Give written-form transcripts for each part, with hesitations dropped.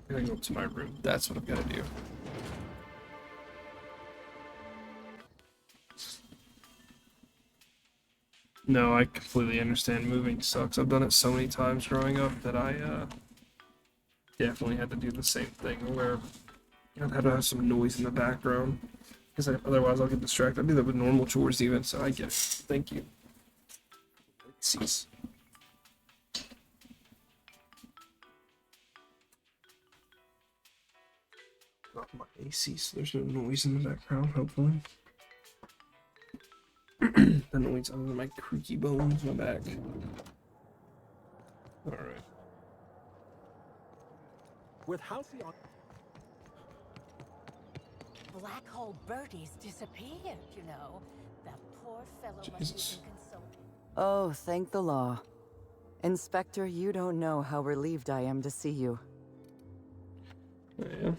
I gotta go up to my room. That's what I've got to do. No, I completely understand. Moving sucks. I've done it so many times growing up that I definitely had to do the same thing where I've had to have some noise in the background because otherwise I'll get distracted. I do that with normal chores even, so I get it. Thank you. Cease. Got my AC, so there's no noise in the background, hopefully. The noise other than my creaky bones in my back. Alright. With Halcyon. Black Hole Birdie's disappeared, you know. That poor fellow must have Jesus. been consoled. Oh, thank the law. Inspector, you don't know how relieved I am to see you. Yeah.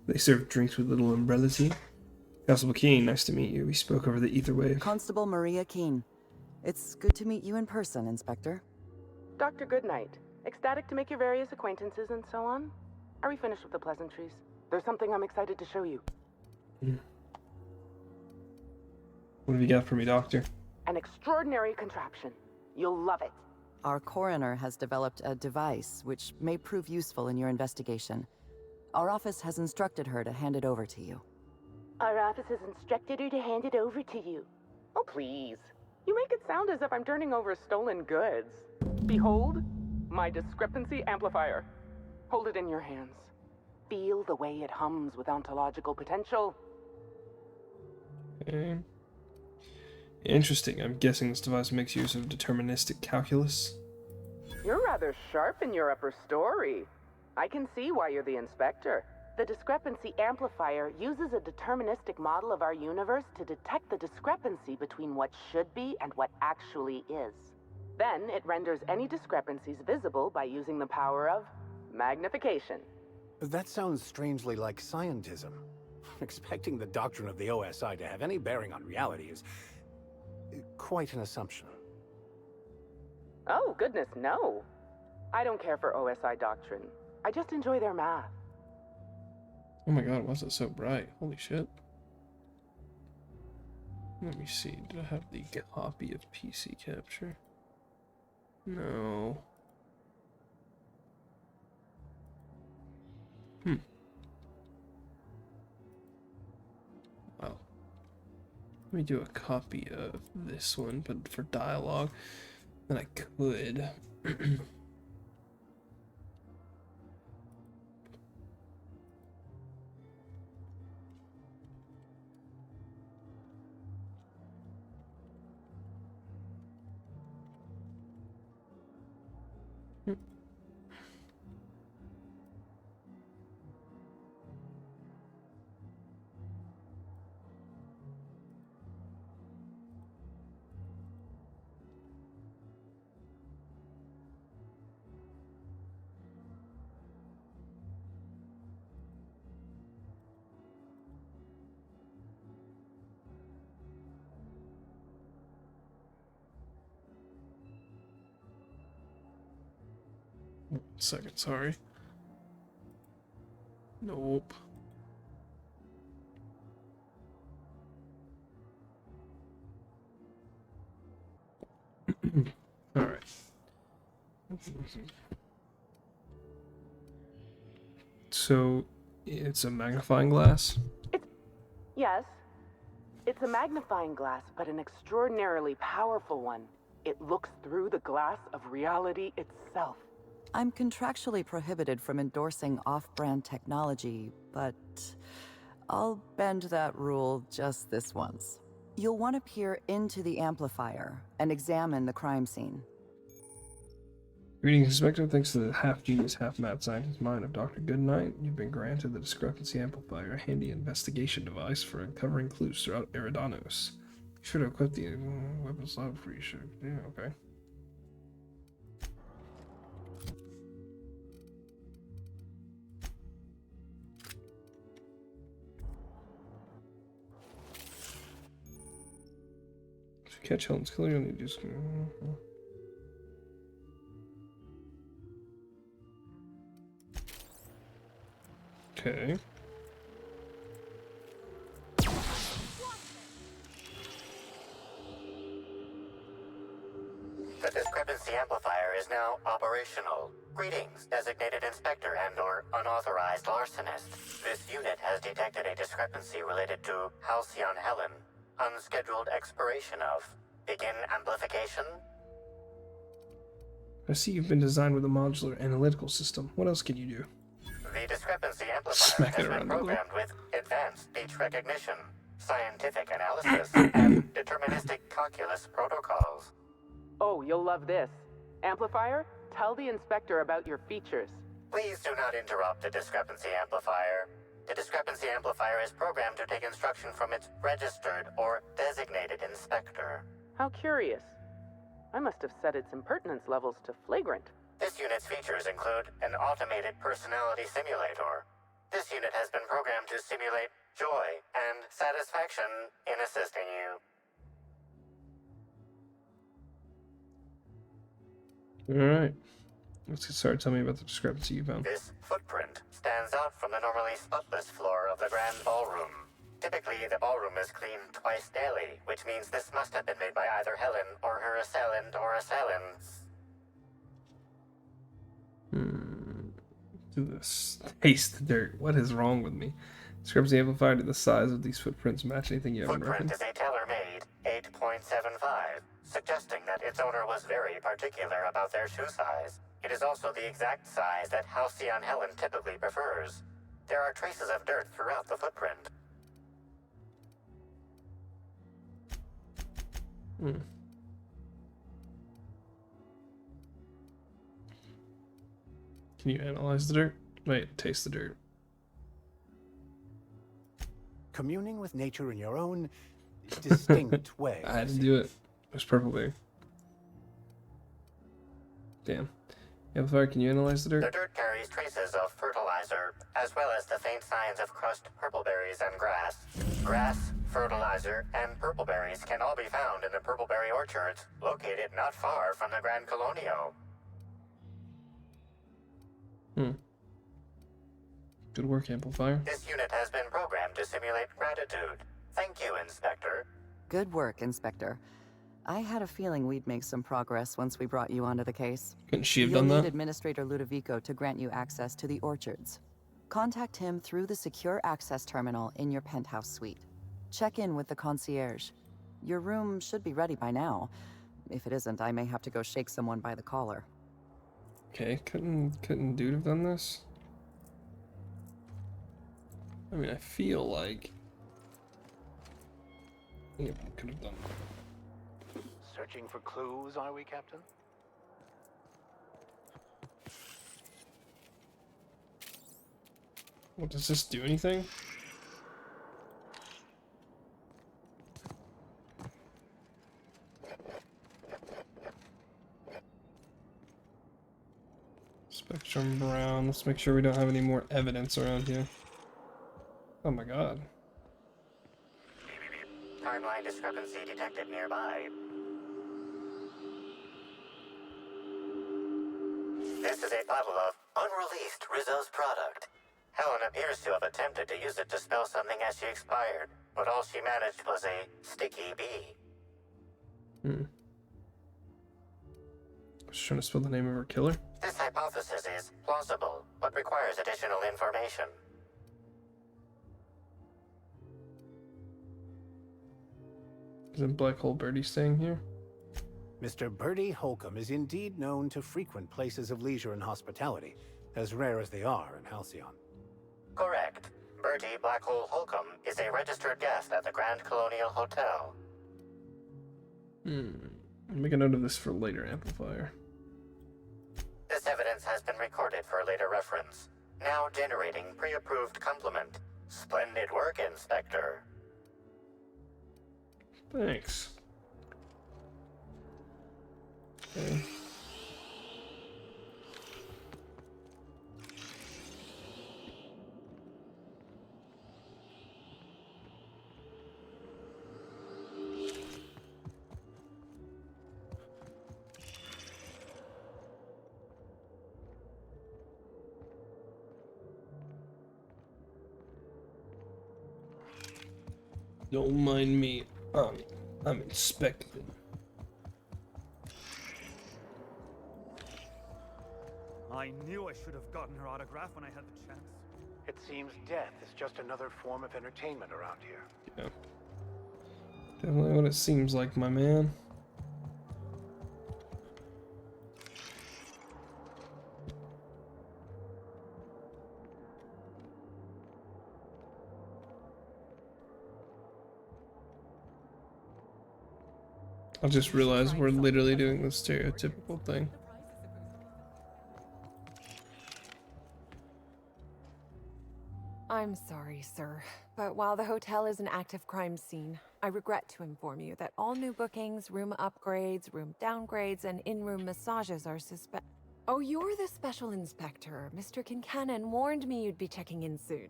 They serve drinks with little umbrellas here. Constable Keene, nice to meet you. We spoke over the ether wave. Constable Maria Keene. It's good to meet you in person, Inspector. Dr. Goodnight. Ecstatic to make your various acquaintances and so on. Are we finished with the pleasantries? There's something I'm excited to show you. What have you got for me, Doctor? An extraordinary contraption. You'll love it. Our coroner has developed a device which may prove useful in your investigation. Our office has instructed her to hand it over to you. Our office has instructed her to hand it over to you. Oh, please. You make it sound as if I'm turning over stolen goods. Behold, my discrepancy amplifier. Hold it in your hands. Feel the way it hums with ontological potential. Okay. Interesting. I'm guessing this device makes use of deterministic calculus. You're rather sharp in your upper story. I can see why you're the inspector. The discrepancy amplifier uses a deterministic model of our universe to detect the discrepancy between what should be and what actually is. Then it renders any discrepancies visible by using the power of magnification. That sounds strangely like scientism. Expecting the doctrine of the OSI to have any bearing on reality is quite an assumption. Oh, goodness, no. I don't care for OSI doctrine. I just enjoy their math. Oh my god, why is it so bright? Holy shit. Let me see. Did I have the copy of PC Capture? No. Wow. Let me do a copy of this one, but for dialogue. Then I could. Second, sorry. Nope. Alright. So, it's a magnifying glass? Yes, it's a magnifying glass, but an extraordinarily powerful one. It looks through the glass of reality itself. I'm contractually prohibited from endorsing off-brand technology, but I'll bend that rule just this once. You'll want to peer into the amplifier and examine the crime scene. Greetings, Inspector. Thanks to the half-genius, half-mad scientist mind of Dr. Goodnight, you've been granted the Discrepancy Amplifier, a handy investigation device for uncovering clues throughout Eridanos. Be sure to equip the weapon slot before you shoot. Yeah, okay. If you catch Helen's killer, you'll need to do Okay. The discrepancy amplifier is now operational. Greetings, designated inspector and/or unauthorized larcenist. This unit has detected a discrepancy related to Halcyon Helen. Unscheduled expiration of. Begin amplification? I see you've been designed with a modular analytical system. What else can you do? The discrepancy amplifier Smack has it been around the globe. programmed with advanced speech recognition, scientific analysis, and deterministic calculus protocols. Oh, you'll love this. Amplifier, tell the inspector about your features. Please do not interrupt the discrepancy amplifier. The discrepancy amplifier is programmed to take instruction from its registered or designated inspector. How curious. I must have set its impertinence levels to flagrant. This unit's features include an automated personality simulator. This unit has been programmed to simulate joy and satisfaction in assisting you. Alright. Let's get started. Tell me about the discrepancy you found. This footprint stands out from the normally spotless floor of the grand ballroom. Typically, the ballroom is cleaned twice daily, which means this must have been made by either Helen or her assailant or assailants. Do this. Taste the dirt. What is wrong with me? Discrepancy amplifier to the size of these footprints match anything you haven't Footprint reckoned. is a tailor-made 8.75, suggesting that its owner was very particular about their shoe size. It is also the exact size that Halcyon Helen typically prefers. There are traces of dirt throughout the footprint. Can you analyze the dirt? Wait, taste the dirt. Communing with nature in your own distinct way. I had to do it. There's purple there. Damn. Amplifier, can you analyze the The dirt? dirt carries traces of fertilizer, as well as the faint signs of crushed purpleberries and grass. Grass, fertilizer, and purpleberries can all be found in the purpleberry orchards, located not far from the Grand Colonio. Good work, Amplifier. This unit has been programmed to simulate gratitude. Thank you, Inspector. Good work, Inspector. I had a feeling we'd make some progress once we brought you onto the case. Couldn't she have You'll done need that? Administrator Ludovico to grant you access to the orchards. Contact him through the secure access terminal in your penthouse suite. Check in with the concierge. Your room should be ready by now. If it isn't, I may have to go shake someone by the collar. Okay, couldn't dude have done this? I mean, I feel like anyone could have done that. Searching for clues, are we, Captain? What, does this do anything? Spectrum brown. Let's make sure we don't have any more evidence around here. Oh my god. Timeline discrepancy detected nearby. This is a bottle of unreleased Rizzo's product. Helen appears to have attempted to use it to spell something as she expired, but all she managed was a sticky bee. Just trying to spell the name of her killer. This hypothesis is plausible, but requires additional information. Isn't Black Hole Birdie staying here? Mr. Bertie Holcomb is indeed known to frequent places of leisure and hospitality, as rare as they are in Halcyon. Correct. Bertie Blackhole Holcomb is a registered guest at the Grand Colonial Hotel. Make a note of this for later, Amplifier. This evidence has been recorded for later reference. Now generating pre-approved complement. Splendid work, Inspector. Thanks. Okay. Don't mind me. I'm inspecting. I knew I should have gotten her autograph when I had the chance. It seems death is just another form of entertainment around here. Yeah. Definitely what it seems like, my man. I just realized we're literally doing the stereotypical thing. I'm sorry, sir, but while the hotel is an active crime scene, I regret to inform you that all new bookings, room upgrades, room downgrades, and in-room massages are suspect. Oh, you're the special inspector. Mr. Kincannon warned me you'd be checking in soon.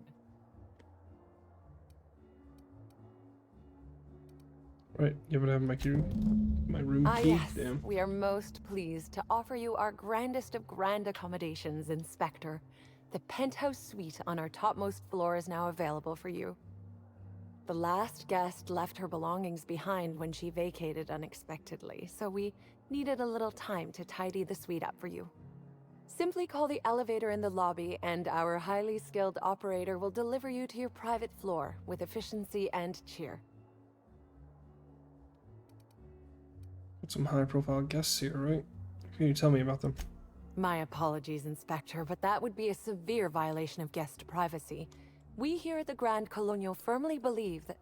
Right, yeah, but I have my room key. Yes, Damn. we are most pleased to offer you our grandest of grand accommodations, Inspector. The penthouse suite on our topmost floor is now available for you. The last guest left her belongings behind when she vacated unexpectedly, so we needed a little time to tidy the suite up for you. Simply call the elevator in the lobby and our highly skilled operator will deliver you to your private floor with efficiency and cheer. Got some high-profile guests here, right? Can you tell me about them? My apologies, Inspector, but that would be a severe violation of guest privacy. We here at the Grand Colonial firmly believe that...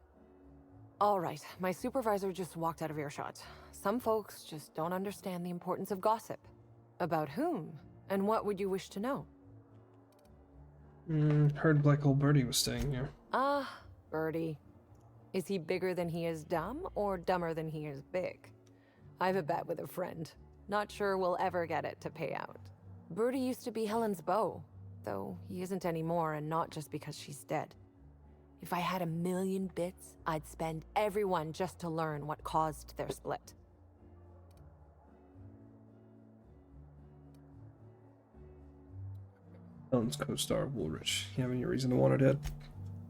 All right, my supervisor just walked out of earshot. Some folks just don't understand the importance of gossip. About whom? And what would you wish to know? Heard Black Hole Birdie was staying here. Ah, Birdie. Is he bigger than he is dumb, or dumber than he is big? I've a bet with a friend. Not sure we'll ever get it to pay out. Birdie used to be Helen's beau, though he isn't anymore, and not just because she's dead. If I had 1,000,000 bits, I'd spend every one just to learn what caused their split. Helen's co-star Woolrich. You have any reason to want her dead?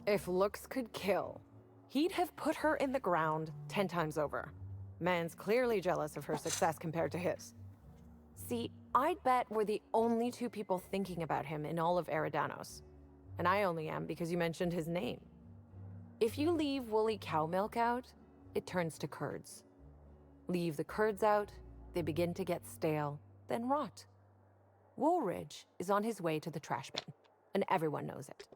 If looks could kill, he'd have put her in the ground 10 times over. Man's clearly jealous of her success compared to his. See, I'd bet we're the only two people thinking about him in all of Eridanos. And I only am because you mentioned his name. If you leave woolly cow milk out, it turns to curds. Leave the curds out, they begin to get stale, then rot. Woolridge is on his way to the trash bin, and everyone knows it.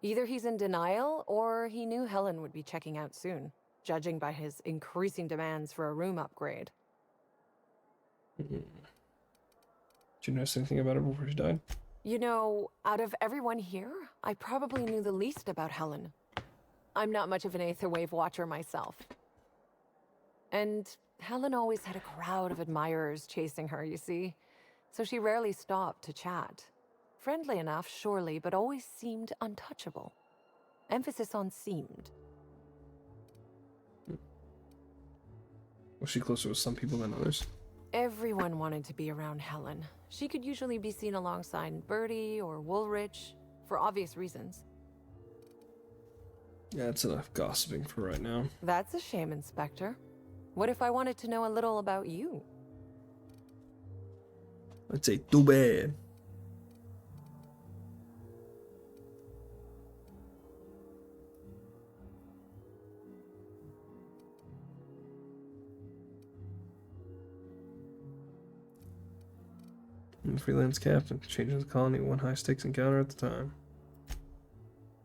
Either he's in denial, or he knew Helen would be checking out soon, judging by his increasing demands for a room upgrade. Did you notice anything about her before she died? You know, out of everyone here, I probably knew the least about Helen. I'm not much of an Aetherwave watcher myself. And Helen always had a crowd of admirers chasing her, you see, so she rarely stopped to chat. Friendly enough, surely, but always seemed untouchable. Emphasis on seemed. Was she closer with some people than others? Everyone wanted to be around Helen. She could usually be seen alongside Birdie or Woolrich, for obvious reasons. Yeah, that's enough gossiping for right now. That's a shame, Inspector. What if I wanted to know a little about you? I'd say too bad. I'm a freelance captain, changing the colony one high-stakes encounter at the time.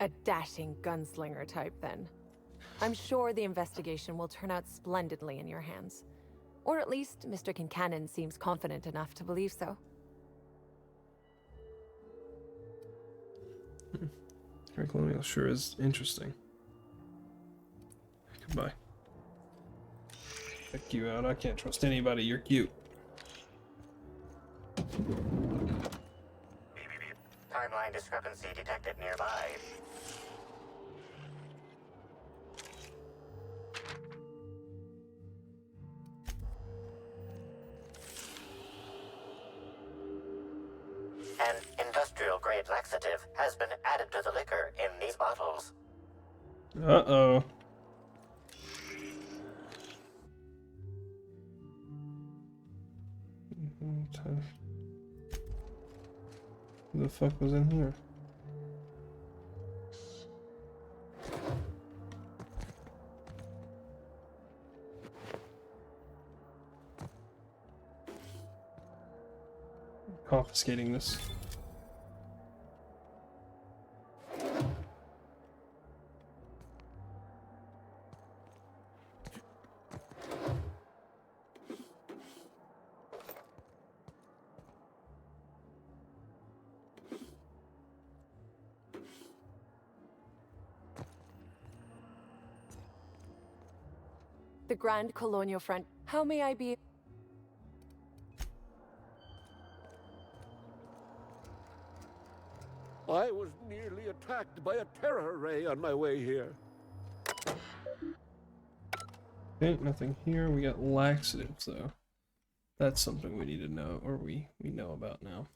A dashing gunslinger type, then. I'm sure the investigation will turn out splendidly in your hands. Or at least Mr. Kincannon seems confident enough to believe so. Grand Colonial sure is interesting. Goodbye. Check you out. I can't trust anybody. You're cute. Timeline discrepancy detected nearby. An industrial-grade laxative has been added to the liquor in these bottles. Uh-oh. Who the fuck was in here? Confiscating this. The Grand Colonial Front. How may I be? I was nearly attacked by a terror ray on my way here. Okay, nothing here. We got laxatives though. That's something we need to know, or we know about now.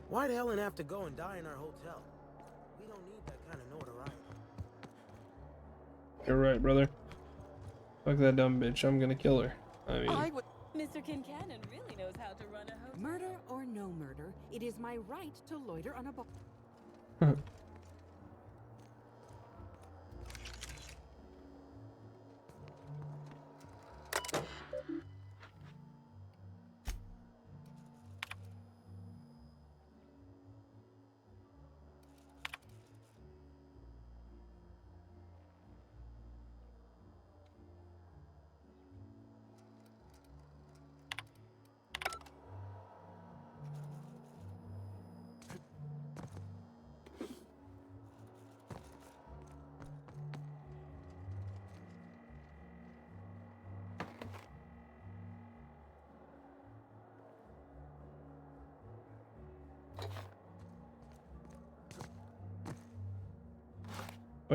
Why'd Helen have to go and die in our hotel? We don't need that kind of notoriety. You're right, brother. Fuck that dumb bitch. I'm gonna kill her. I mean, Mr. Kincannon really knows how to run a hotel. Murder or no murder, it is my right to loiter on a boat.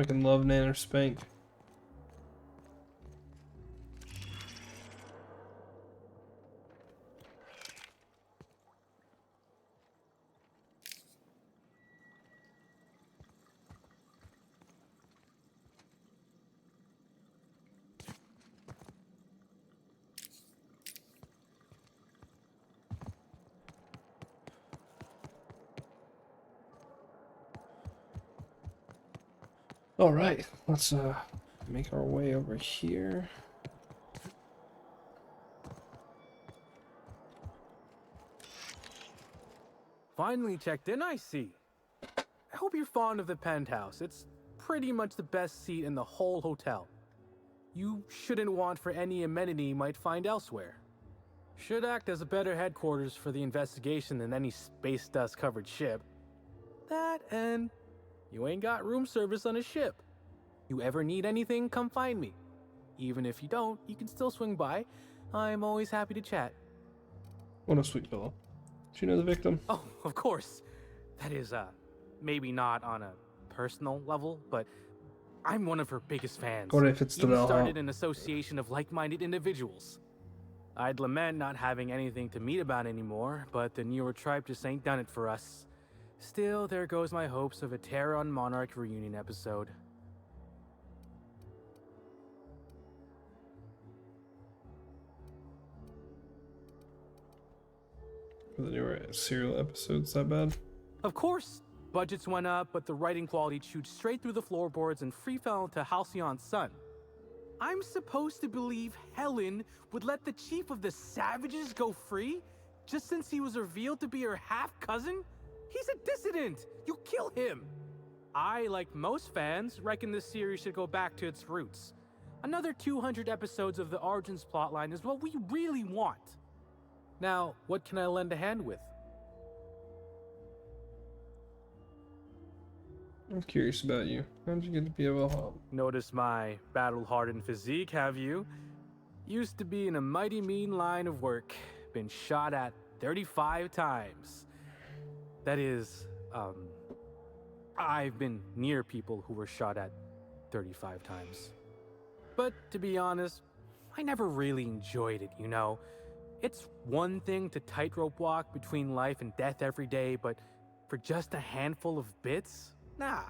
fucking love Nanner Spank. All right, let's make our way over here. Finally checked in, I see. I hope you're fond of the penthouse. It's pretty much the best seat in the whole hotel. You shouldn't want for any amenity you might find elsewhere. Should act as a better headquarters for the investigation than any space dust covered ship. That and you ain't got room service on a ship. You ever need anything, come find me. Even if you don't, you can still swing by. I'm always happy to chat. What a sweet fellow. Do you know the victim? Oh, of course. That is, maybe not on a personal level, but I'm one of her biggest fans. What if it's the Even bellhop? started an association of like-minded individuals. I'd lament not having anything to meet about anymore, but the newer tribe just ain't done it for us. Still, there goes my hopes of a Terran Monarch reunion episode. The newer serial episodes that bad? Of course, budgets went up, but the writing quality chewed straight through the floorboards and free fell into Halcyon's son. I'm supposed to believe Helen would let the chief of the Savages go free, just since he was revealed to be her half-cousin? He's a dissident! You kill him! I, like most fans, reckon this series should go back to its roots. Another 200 episodes of the Origins plotline is what we really want. Now, what can I lend a hand with? I'm curious about you. How'd you get to be a bellhop? Notice my battle-hardened physique, have you? Used to be in a mighty mean line of work. Been shot at 35 times. That is, I've been near people who were shot at 35 times. But to be honest, I never really enjoyed it, you know? It's one thing to tightrope walk between life and death every day, but for just a handful of bits? Nah.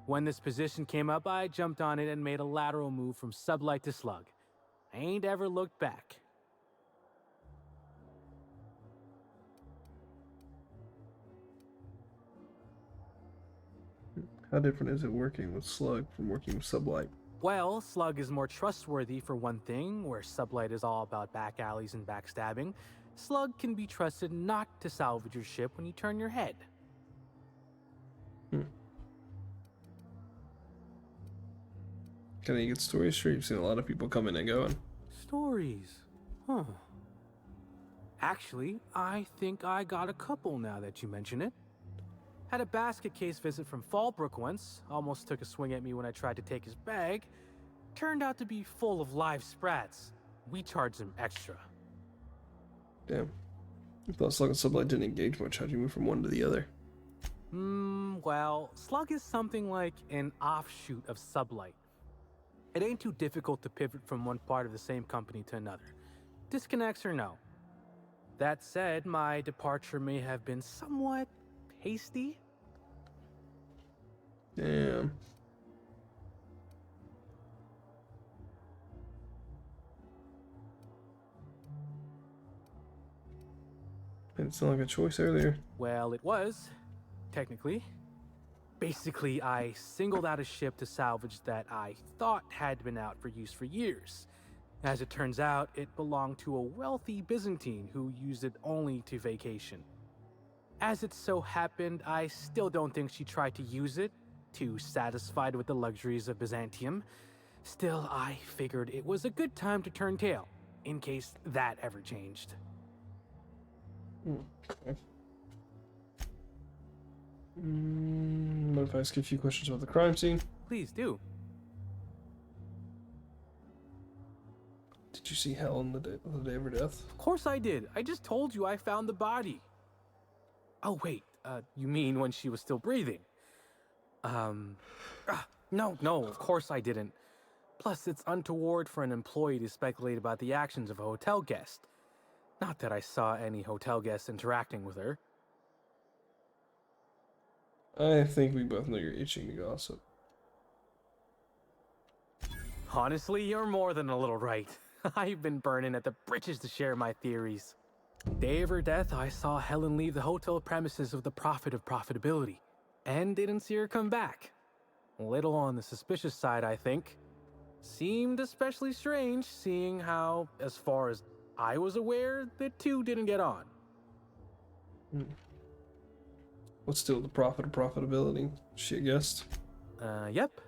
When this position came up, I jumped on it and made a lateral move from sublight to slug. I ain't ever looked back. How different is it working with Slug from working with Sublight? Well, Slug is more trustworthy for one thing, where Sublight is all about back alleys and backstabbing. Slug can be trusted not to salvage your ship when you turn your head. Got any good stories? Sure, you've seen a lot of people coming and going. Stories? Huh. Actually, I think I got a couple now that you mention it. Had a basket case visit from Fallbrook once. Almost took a swing at me when I tried to take his bag. Turned out to be full of live sprats. We charged him extra. Damn. I thought Slug and Sublight didn't engage much. How'd you move from one to the other? Well, Slug is something like an offshoot of Sublight. It ain't too difficult to pivot from one part of the same company to another. Disconnects or no. That said, my departure may have been somewhat hasty. Damn. Didn't sound like a choice earlier. Well, it was, technically. Basically, I singled out a ship to salvage that I thought had been out for use for years. As it turns out, it belonged to a wealthy Byzantine who used it only to vacation. As it so happened, I still don't think she tried to use it, too satisfied with the luxuries of Byzantium. Still, I figured it was a good time to turn tail, in case that ever changed. Okay. What if I ask you a few questions about the crime scene? Please do. Did you see Helen the day of her death? Of course I did. I just told you I found the body. Oh, wait. You mean when she was still breathing? No, of course I didn't. Plus, it's untoward for an employee to speculate about the actions of a hotel guest. Not that I saw any hotel guests interacting with her. I think we both know you're itching to gossip. Honestly, you're more than a little right. I've been burning at the britches to share my theories. Day of her death, I saw Helen leave the hotel premises with the profit of profitability, and didn't see her come back. A little on the suspicious side, I think. Seemed especially strange, seeing how, as far as I was aware, the two didn't get on. What's still the profit of profitability? She a guest? Yep.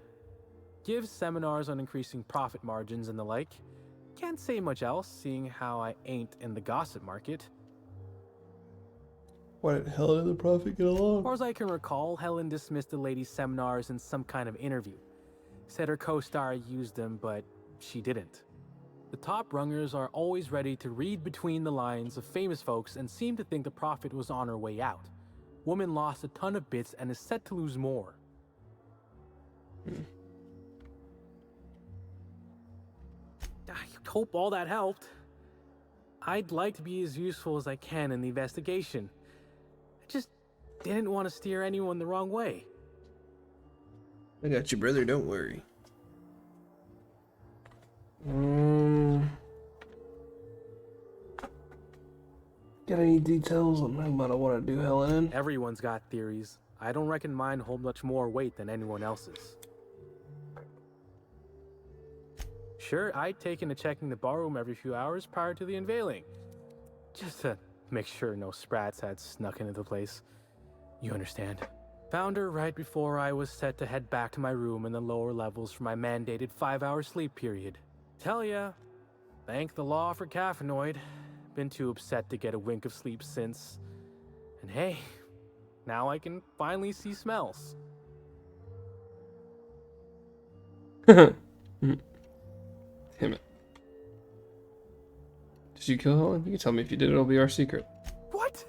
Gives seminars on increasing profit margins and the like. Can't say much else, seeing how I ain't in the gossip market. Why did Helen and the Prophet get along? As far as I can recall, Helen dismissed the lady's seminars in some kind of interview. Said her co-star used them, but she didn't. The top rungers are always ready to read between the lines of famous folks and seem to think the Prophet was on her way out. Woman lost a ton of bits and is set to lose more. I hope all that helped. I'd like to be as useful as I can in the investigation. I just didn't want to steer anyone the wrong way. I got you, brother, don't worry. Got any details on how much I want to do Helen in? Everyone's got theories. I don't reckon mine hold much more weight than anyone else's. Sure, I'd taken to checking the ballroom every few hours prior to the unveiling. Just to make sure no sprats had snuck into the place. You understand. Found her right before I was set to head back to my room in the lower levels for my mandated 5-hour sleep period. Tell ya, thank the law for caffeinoid. Been too upset to get a wink of sleep since. And hey, now I can finally see smells. Damn it. Did you kill Helen? You can tell me if you did, it'll be our secret. What?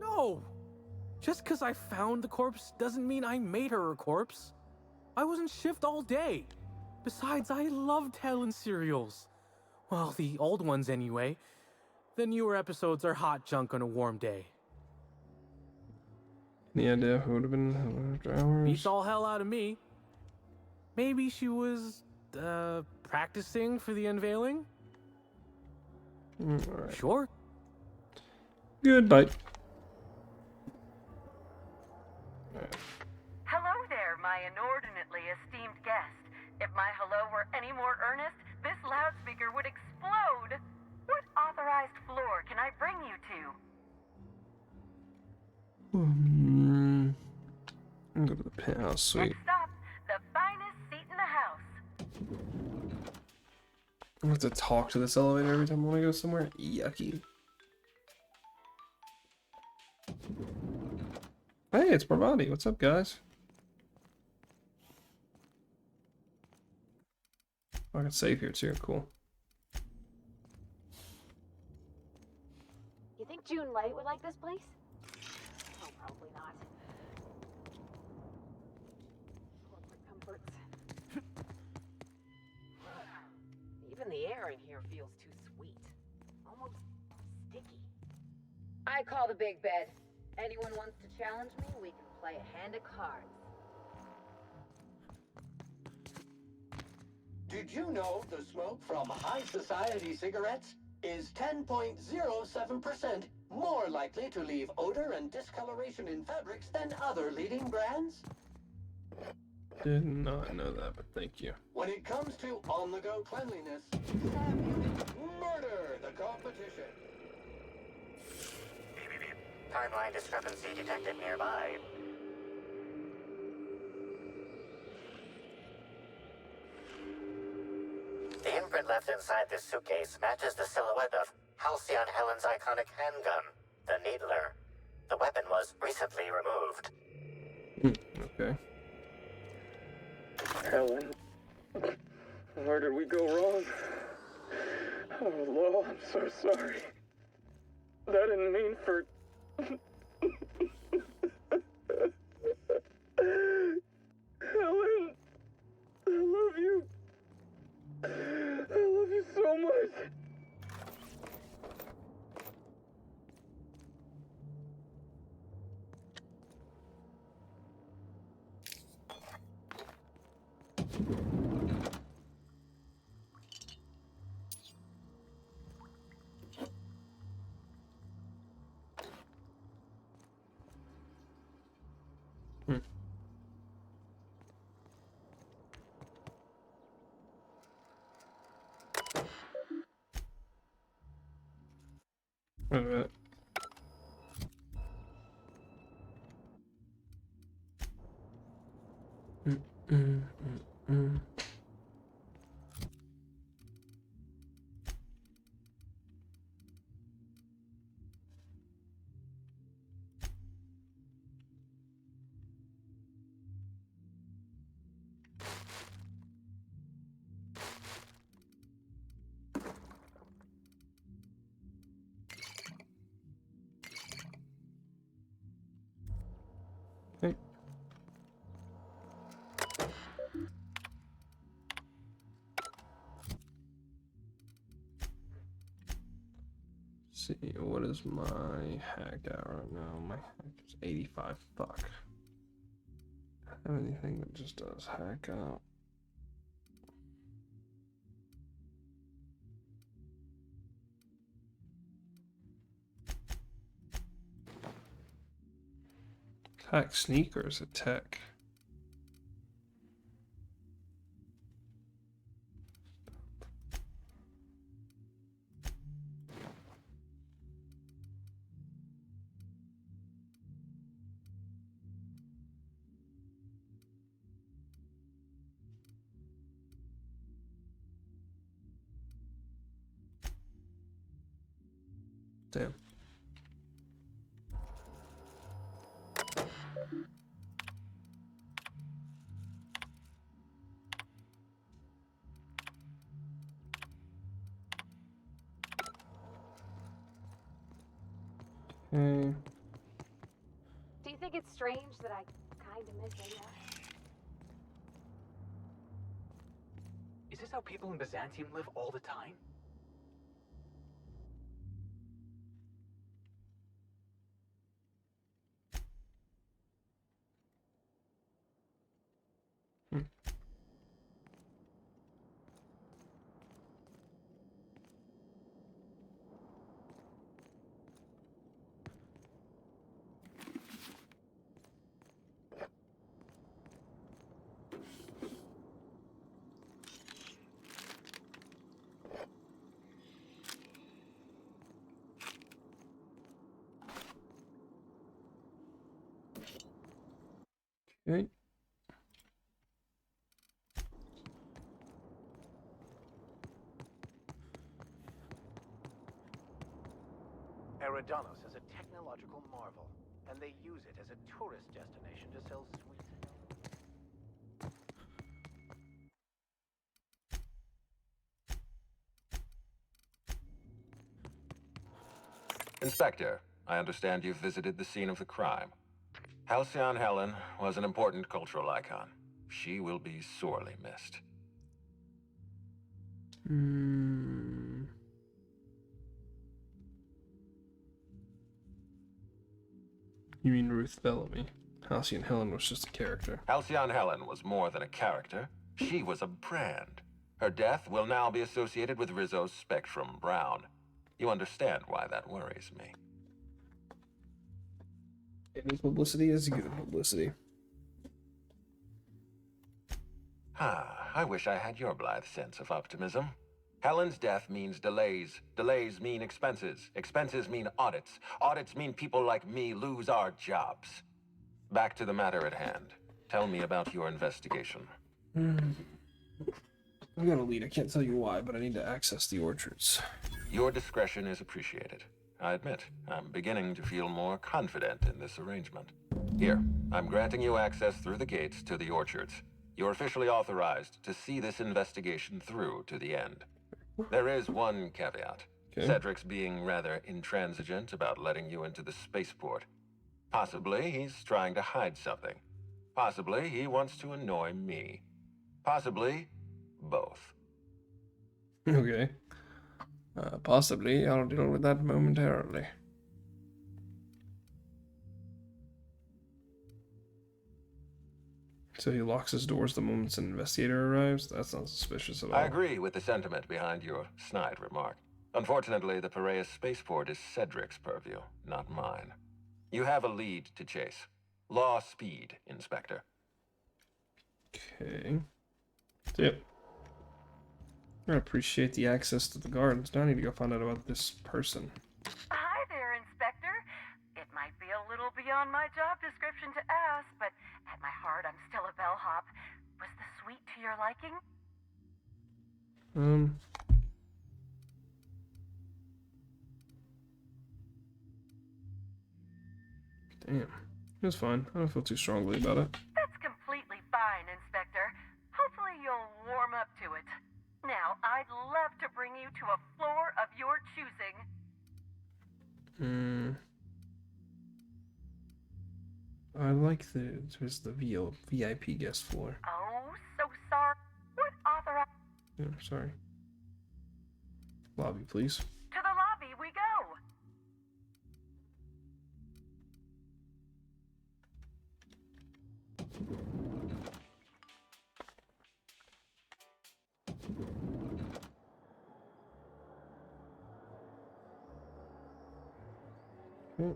No! Just because I found the corpse doesn't mean I made her a corpse. I was in shift all day. Besides, I loved Helen serials. Well, the old ones anyway. The newer episodes are hot junk on a warm day. Any idea who would have been after hours? Beats all hell out of me. Maybe she was, practicing for the unveiling? Alright. Sure. Goodbye. Hello there, my inordinately esteemed guest. If my hello were any more earnest, this loudspeaker would explode. What authorized floor can I bring you to? I'm gonna go to the penthouse suite. Next up, the finest seat in the house. I have to talk to this elevator every time I want to go somewhere. Yucky. Hey, it's Parvati. What's up, guys? Oh, I can save here too. Cool. You think June Light would like this place? Oh, probably not. Corporate comforts. Even the air in here feels too sweet. Almost sticky. I call the big bed. Anyone wants to challenge me, we can play a hand of cards. Did you know the smoke from high society cigarettes is 10.07% more likely to leave odor and discoloration in fabrics than other leading brands? Did not know that, but thank you. When it comes to on-the-go cleanliness, murder the competition. Timeline discrepancy detected nearby. The imprint left inside this suitcase matches the silhouette of Halcyon Helen's iconic handgun, the Needler. The weapon was recently removed. Okay. Helen, where did we go wrong? Oh, Lo, I'm so sorry. That didn't mean for... Helen, I love you. I love you so much. Wait a minute. Hey. See, what is my hack out right now? My hack is 85. Fuck. I don't have anything that just does hack out. Hack sneakers attack. Damn. Do you think it's strange that I kind of miss Ada? Is this how people in Byzantium live all the time? Okay. Eridanos is a technological marvel, and they use it as a tourist destination to sell sweets. Inspector, I understand you've visited the scene of the crime. Halcyon Helen was an important cultural icon. She will be sorely missed. You mean Ruth Bellamy? Halcyon Helen was just a character. Halcyon Helen was more than a character. She was a brand. Her death will now be associated with Rizzo's Spectrum Brown. You understand why that worries me. Any publicity is good publicity. I wish I had your blithe sense of optimism. Helen's death means delays. Delays mean expenses. Expenses mean audits. Audits mean people like me lose our jobs. Back to the matter at hand. Tell me about your investigation. I've got a lead. I can't tell you why, but I need to access the orchards. Your discretion is appreciated. I admit, I'm beginning to feel more confident in this arrangement. Here, I'm granting you access through the gates to the orchards. You're officially authorized to see this investigation through to the end. There is one caveat. Okay. Cedric's being rather intransigent about letting you into the spaceport. Possibly he's trying to hide something. Possibly he wants to annoy me. Possibly both. Okay. Possibly. I'll deal with that momentarily. So he locks his doors the moment an investigator arrives? That's not suspicious at all. I agree with the sentiment behind your snide remark. Unfortunately, the Piraeus spaceport is Cedric's purview, not mine. You have a lead to chase. Law speed, Inspector. Okay. Yep. I appreciate the access to the gardens. Now I need to go find out about this person. Hi there, Inspector. It might be a little beyond my job description to ask, but at my heart, I'm still a bellhop. Was the suite to your liking? Damn. It was fine. I don't feel too strongly about it. That's completely fine, Inspector. Hopefully you'll warm up to it. Now, I'd love to bring you to a floor of your choosing. I like there's the VIP guest floor. Oh, so sorry. What authorized? Yeah, sorry. Lobby, please. To the lobby we go. Okay.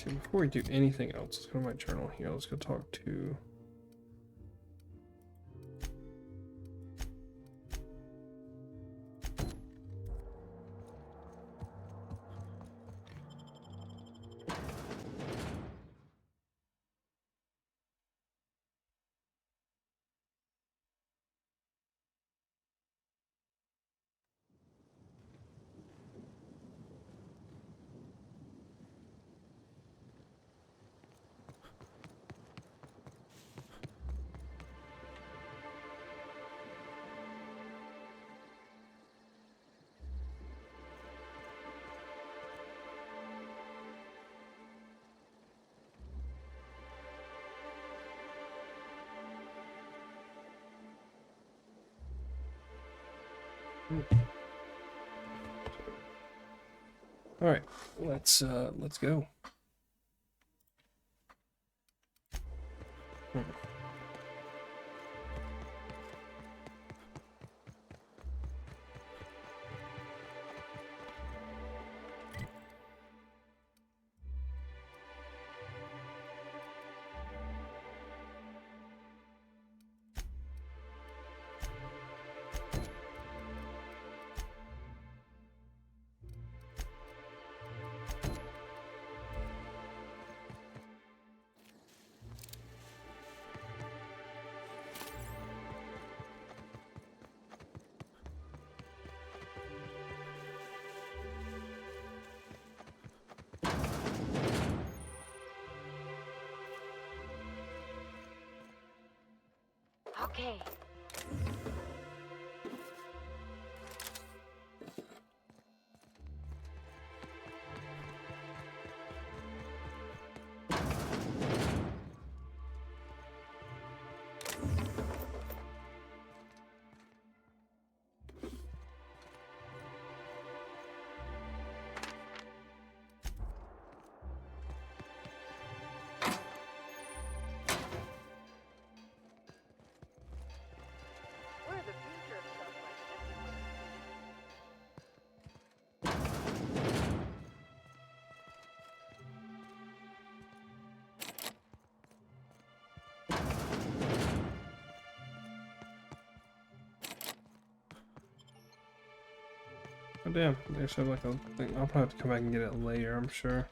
Okay, before we do anything else, let's go to my journal here. Let's go talk to... All right, let's go. Okay. Oh damn, they should have like a thing. I'll probably have to come back and get it later, I'm sure.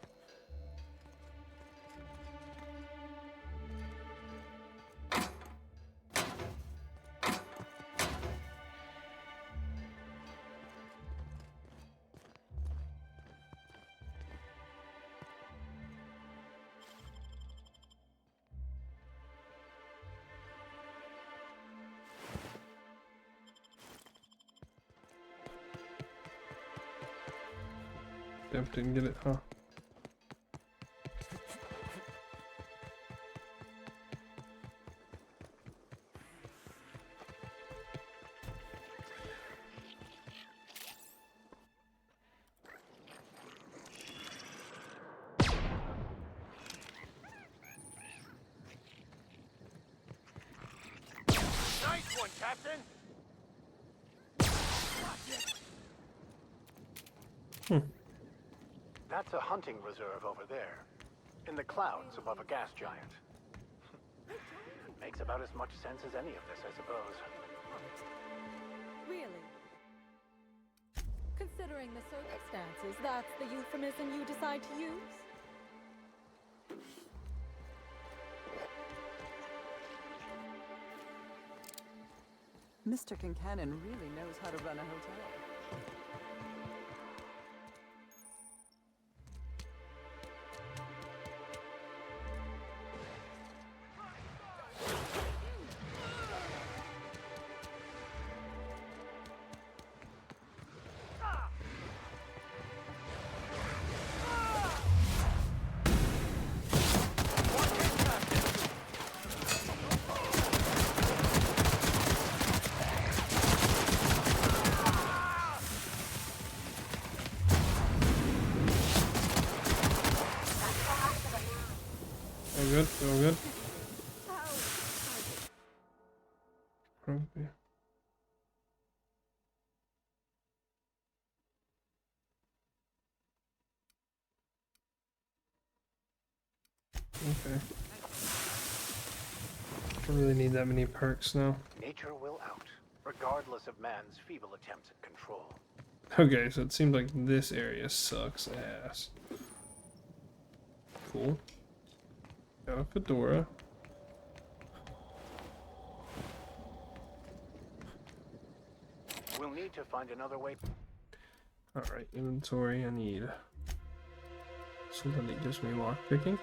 Damn, didn't get it, huh? Nice one, Captain! That's a hunting reserve over there, in the clouds above a gas giant. Makes about as much sense as any of this, I suppose. Really? Considering the circumstances, that's the euphemism you decide to use? Mr. Kincannon really knows how to run a hotel. All good, all good. Okay. Okay. Don't really need that many perks now. Nature will out, regardless of man's feeble attempts at control. Okay, so it seems like this area sucks ass. Cool. Got a fedora. We'll need to find another way. Alright, inventory, I need something that gives me lock picking.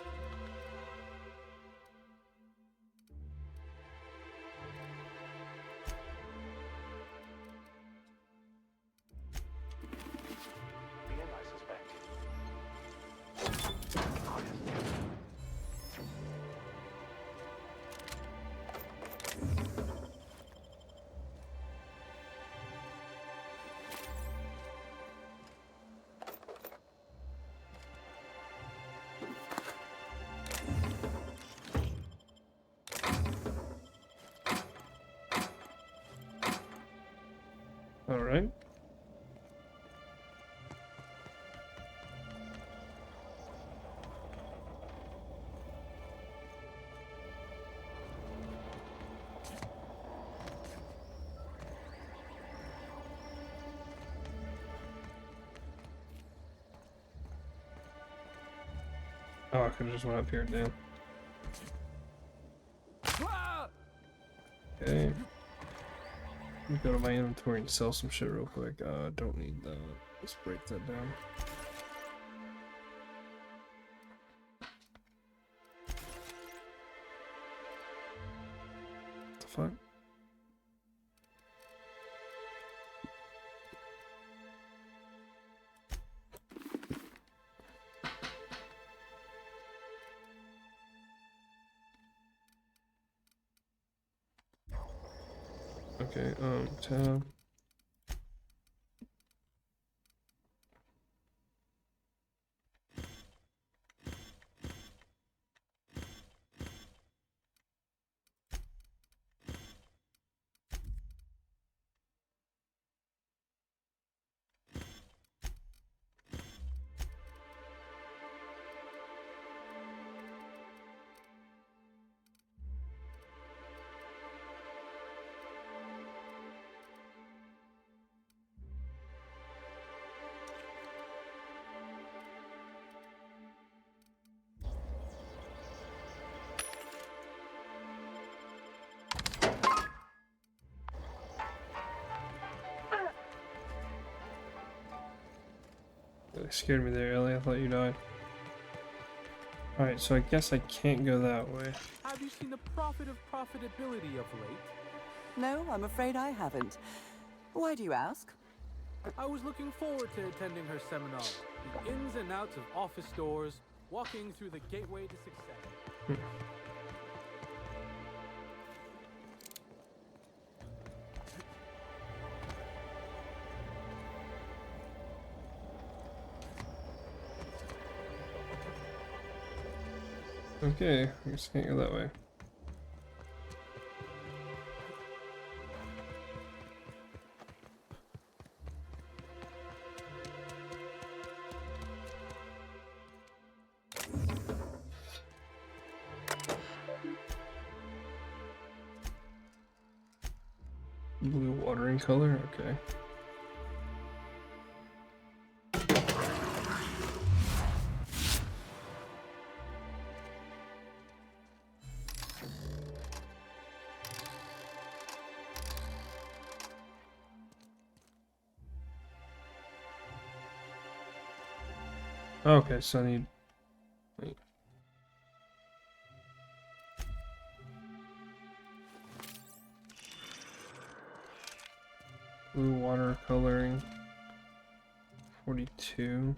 Alright. Oh, I could have just went up here, damn. Okay. Let me go to my inventory and sell some shit real quick. Don't need that. Let's break that down. What the fuck? Okay, tab. That scared me there, Ellie. I thought you died. Alright, so I guess I can't go that way. Have you seen the profit of profitability of late? No, I'm afraid I haven't. Why do you ask? I was looking forward to attending her seminar. The ins and outs of office doors, walking through the gateway to success. Okay, I guess I can't go that way. Blue watering color, okay. Okay, so I need... Wait. Blue water coloring. 42.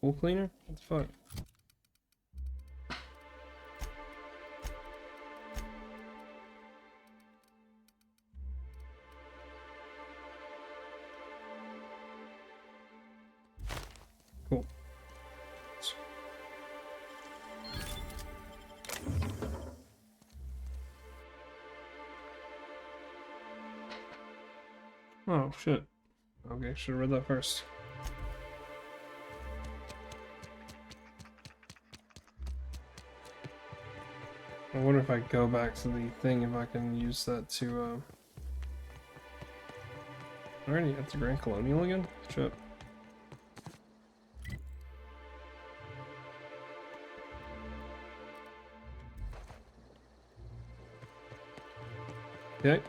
Pool cleaner? What the fuck? Cool. Oh shit. Okay, should have read that first. I wonder if I go back to the thing, if I can use that to, already at the Grand Colonial again? Shit. Okay.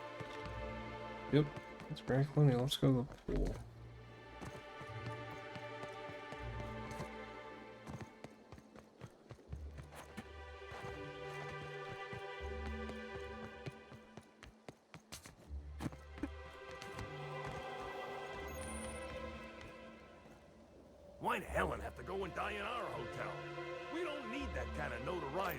Yep. It's Grand Colonial. Let's go to the pool. Why'd Helen have to go and die in our hotel? We don't need that kind of notoriety.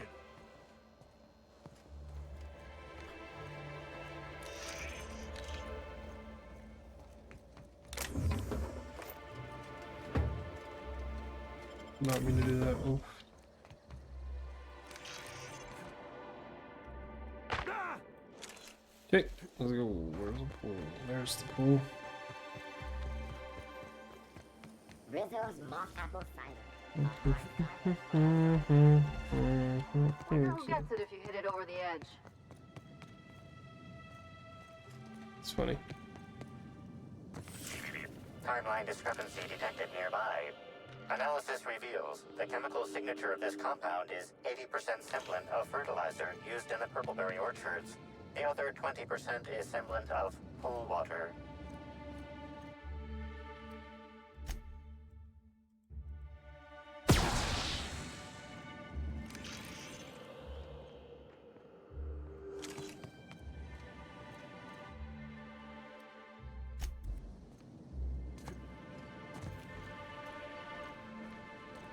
Not mean to do that. Oof. Okay, let's go. Where's the pool? There's the pool. Rizzo's mock apple cider. Everyone gets it if you hit it over the edge. It's funny. Timeline discrepancy detected nearby. Analysis reveals the chemical signature of this compound is 80% semblant of fertilizer used in the Purpleberry orchards. The other 20% is semblant of pool water.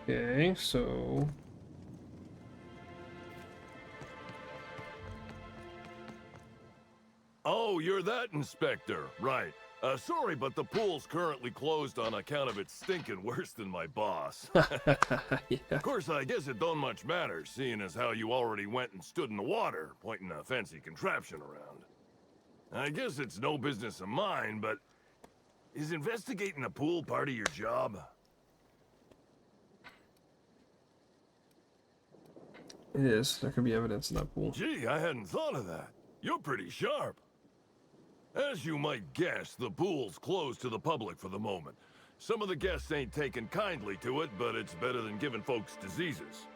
Okay, so Oh, you're that inspector, right. Sorry, but the pool's currently closed on account of it stinking worse than my boss. yeah. Of course, I guess it don't much matter, seeing as how you already went and stood in the water, pointing a fancy contraption around. I guess it's no business of mine, but is investigating the pool part of your job? It is. There could be evidence in that pool. Gee, I hadn't thought of that. You're pretty sharp. As you might guess, the pool's closed to the public for the moment. Some of the guests ain't taken kindly to it, but it's better than giving folks diseases.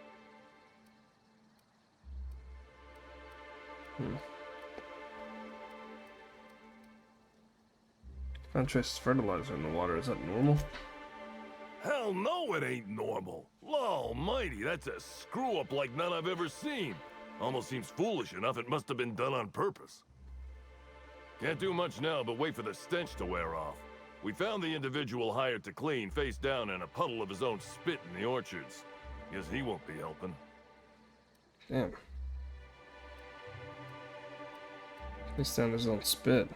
Found traces of fertilizer in the water. Is that normal? Hell no, it ain't normal. Law almighty, that's a screw-up like none I've ever seen. Almost seems foolish enough it must have been done on purpose. Can't do much now but wait for the stench to wear off. We found the individual hired to clean face down in a puddle of his own spit in the orchards. Guess he won't be helping. Damn. Face down his own spit.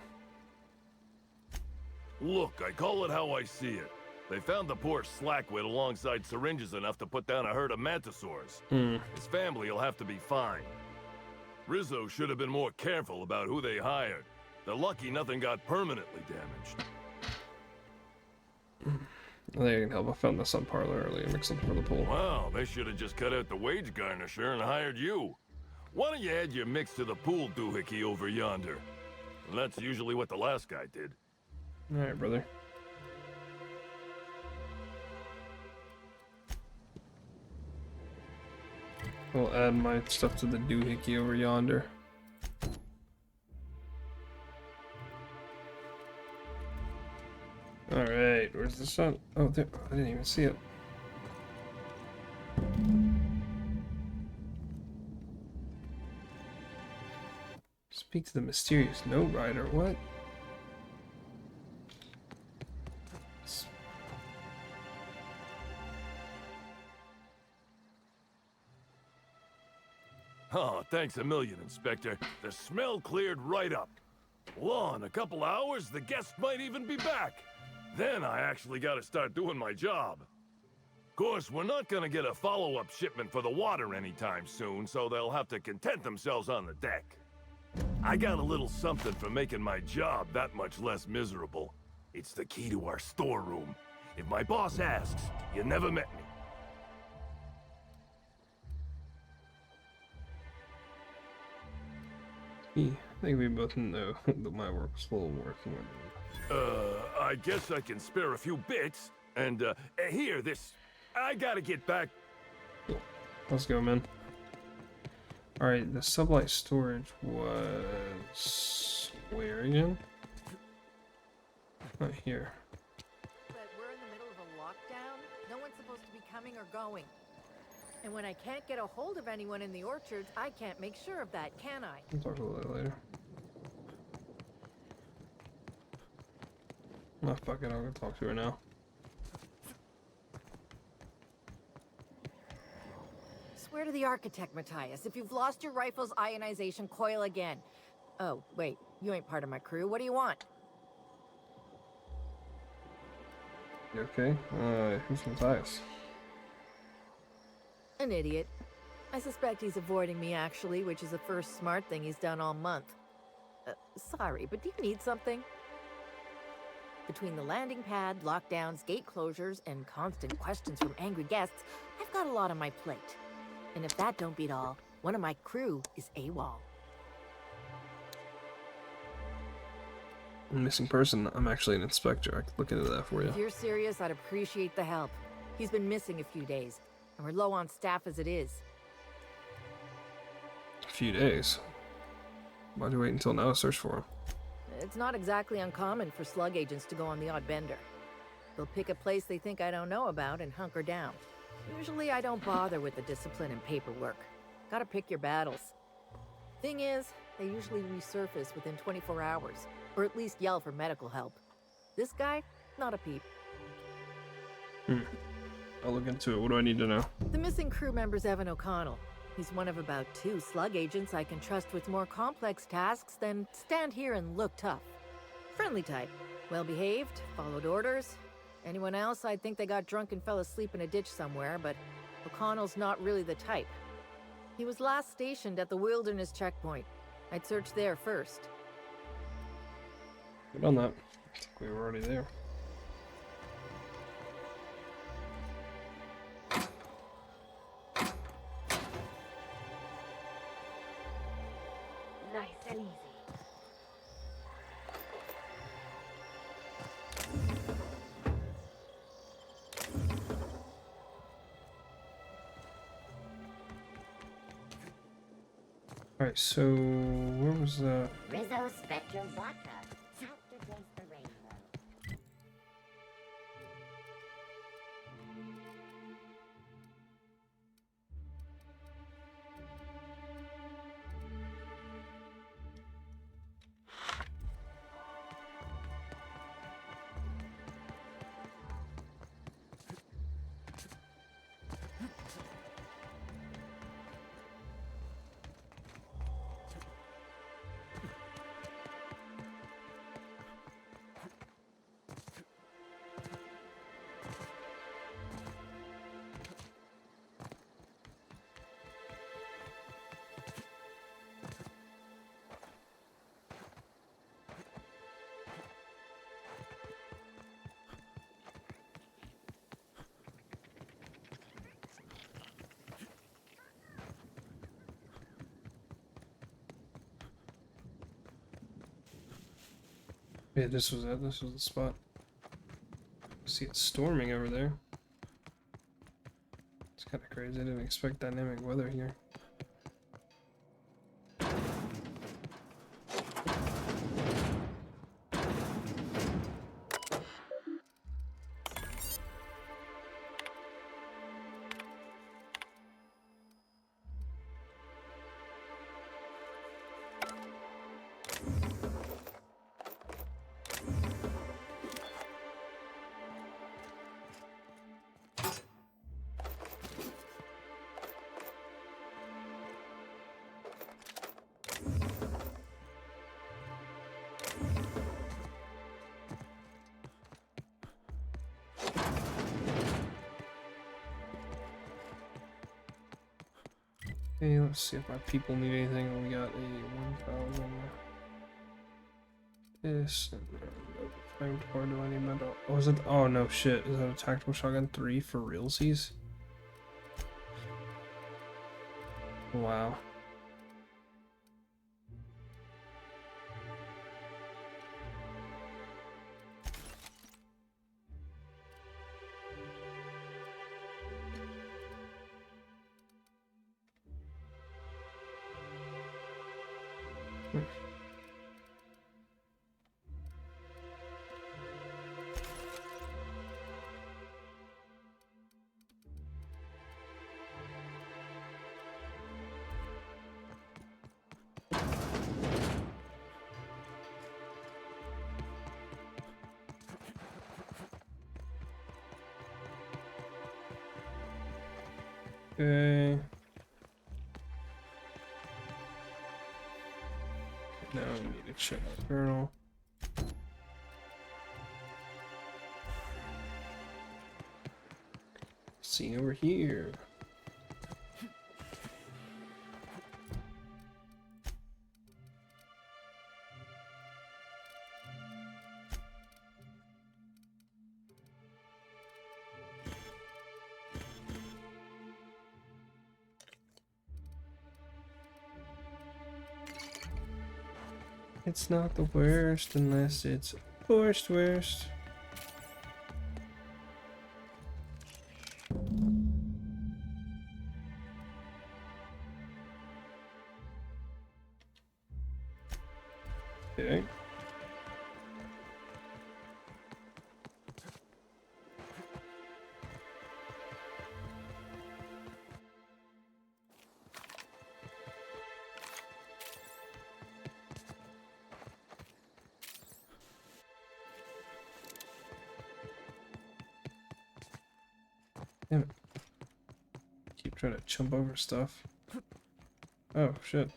Look, I call it how I see it. They found the poor slackwit alongside syringes enough to put down a herd of mantisaurs. His family will have to be fined. Rizzo should have been more careful about who they hired. They're lucky nothing got permanently damaged. I think I can help. I found this on Parlor earlier. Mix them for the pool. Wow, they should have just cut out the wage garnisher and hired you. Why don't you add your mix to the pool doohickey over yonder? Well, that's usually what the last guy did. Alright, brother. I'll add my stuff to the doohickey over yonder. Alright, where's the sun? Oh, there. I didn't even see it. Speak to the mysterious note writer. What? Oh, thanks a million, Inspector. The smell cleared right up. Well, in a couple hours, the guests might even be back. Then I actually gotta start doing my job. Of course, we're not gonna get a follow-up shipment for the water anytime soon, so they'll have to content themselves on the deck. I got a little something for making my job that much less miserable. It's the key to our storeroom. If my boss asks, you never met me. I think we both know that my work's a little working with it. I guess I can spare a few bits. And, here, this... I gotta get back... Cool. Let's go, man. Alright, the sublight storage was... where again? Not here. But we're in the middle of a lockdown. No one's supposed to be coming or going. And when I can't get a hold of anyone in the orchards, I can't make sure of that, can I? We'll talk a little later. Oh, fuck it, I'm gonna talk to her now. Swear to the architect, Matthias, if you've lost your rifle's ionization coil again. Oh, wait, you ain't part of my crew. What do you want? You okay? Who's Matthias? An idiot. I suspect he's avoiding me, actually, which is the first smart thing he's done all month. Sorry, but do you need something? Between the landing pad, lockdowns, gate closures, and constant questions from angry guests, I've got a lot on my plate. And if that don't beat all, one of my crew is AWOL. Missing person. I'm actually an inspector. I could look into that for you. If you're serious, I'd appreciate the help. He's been missing a few days, and we're low on staff as it is. A few days? Why'd you wait until now to search for him? It's not exactly uncommon for slug agents to go on the odd bender. They'll pick a place they think I don't know about and hunker down. Usually I don't bother with the discipline and paperwork. Gotta pick your battles. Thing is, they usually resurface within 24 hours, or at least yell for medical help. This guy, not a peep. I'll look into it. What do I need to know? The missing crew member's Evan O'Connell. He's one of about 2 slug agents I can trust with more complex tasks than stand here and look tough. Friendly type. Well-behaved, followed orders. Anyone else, I'd think they got drunk and fell asleep in a ditch somewhere, but O'Connell's not really the type. He was last stationed at the Wilderness checkpoint. I'd search there first. Good on that. I think we were already there. Nice and easy. Alright, so where was that? Rizzo Spectrum Vodka. Time to taste the rainbow. Yeah, this was it. This was the spot. See, it's storming over there. It's kind of crazy. I didn't expect dynamic weather here. Okay, let's see if my people need anything. We got a 1,000. This and framed hard. Do I need metal? Oh, is it? Oh no, shit! Is that a tactical shotgun 3 for realsies? Wow. Okay. Now we need to check the kernel. See over here. It's not the worst unless it's worst. Okay. Damn it. Keep trying to jump over stuff. Oh, shit.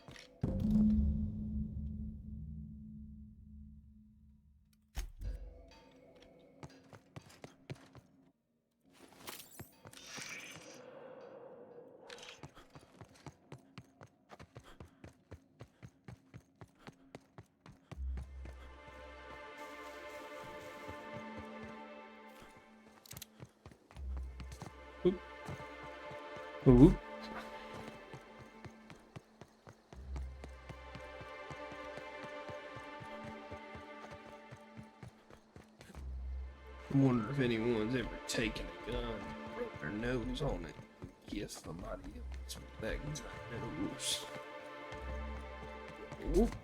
Oop. Oop. I wonder if anyone's ever taken a gun, rubbed their nose on it, and kissed somebody else with that nose. Oop.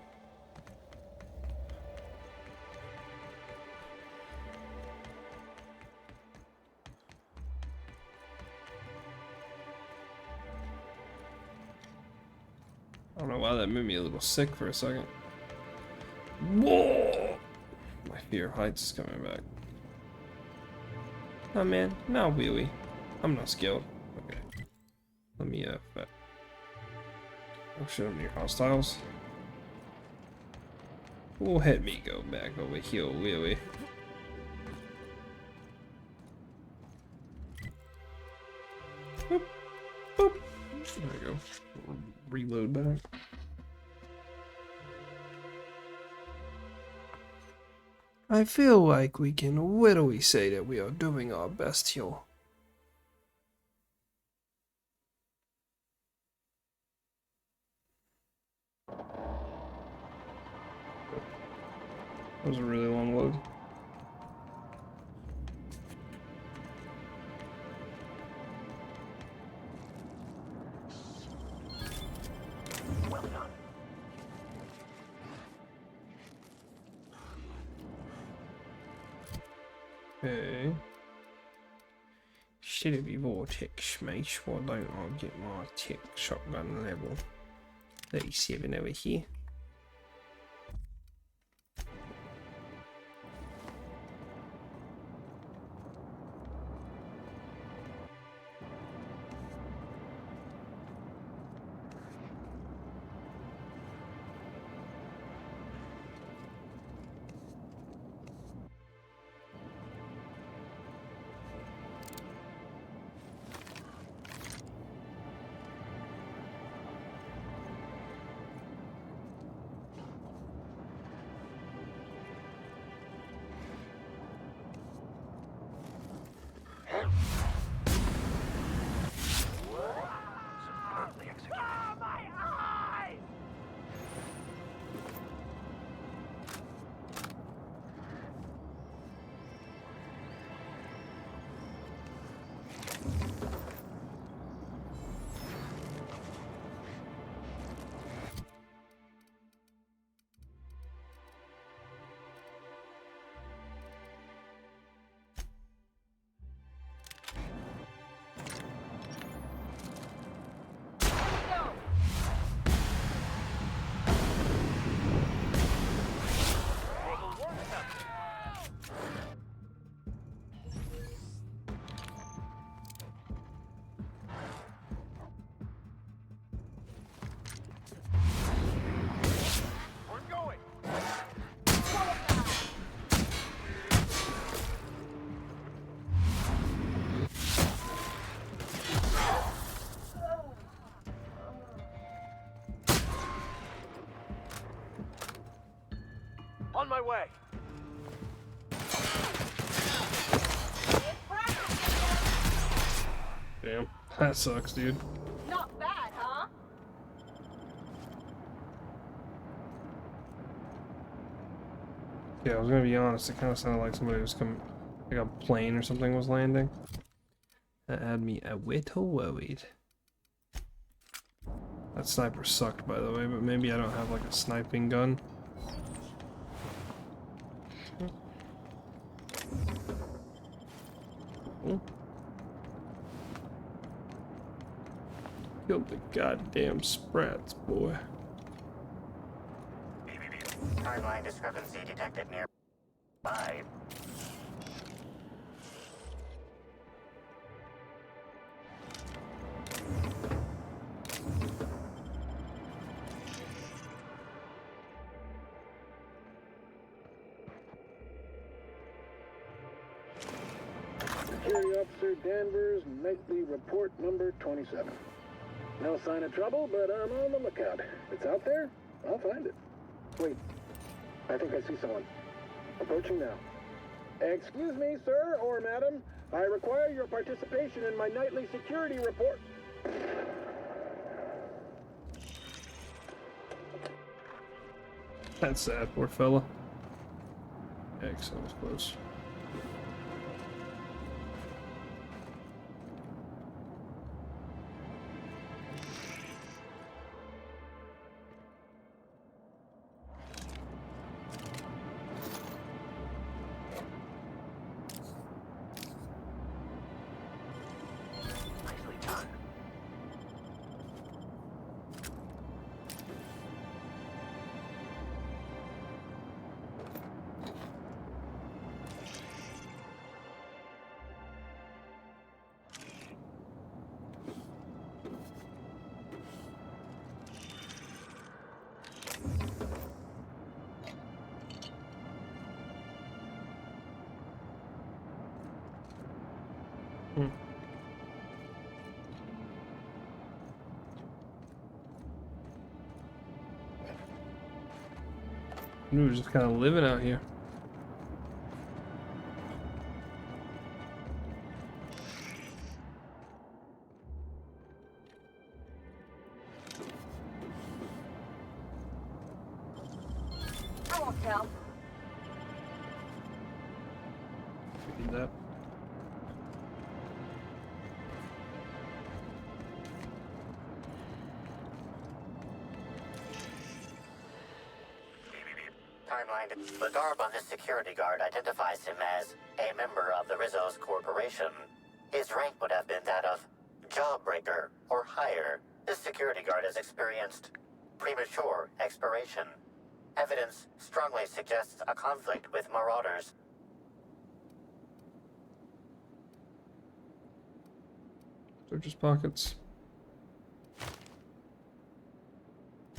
I don't know why that made me a little sick for a second. Whoa! My fear of heights is coming back. Oh man, now wheelie. I'm not skilled. Okay. Let me oh shit, I'm near hostiles. Will let me go back over here, wheelie. Boop, boop. There we go. Reload back. I feel like we can literally say that we are doing our best here. That was a really long load. Okay. Should it be vortex, mate? Why don't I get my tech shotgun level 37 over here? way. Damn, that sucks, dude. Not bad, huh? Yeah, I was gonna be honest, it kind of sounded like somebody was coming, like a plane or something was landing. That had me a little worried. That sniper sucked, by the way, but maybe I don't have like a sniping gun. Oh. Killed the goddamn sprats, boy. Timeline discrepancy detected nearby. Security Officer Danvers, nightly report number 27. No sign of trouble, but I'm on the lookout. If it's out there, I'll find it. Wait, I think I see someone. Approaching now. Excuse me, sir or madam. I require your participation in my nightly security report. That's sad, poor fella. Yikes, that was close. We were just kind of living out here. I won't tell. We did that. The garb on this security guard identifies him as a member of the Rizzo's Corporation. His rank would have been that of Jawbreaker or higher. This security guard has experienced premature expiration. Evidence strongly suggests a conflict with Marauders. Search pockets.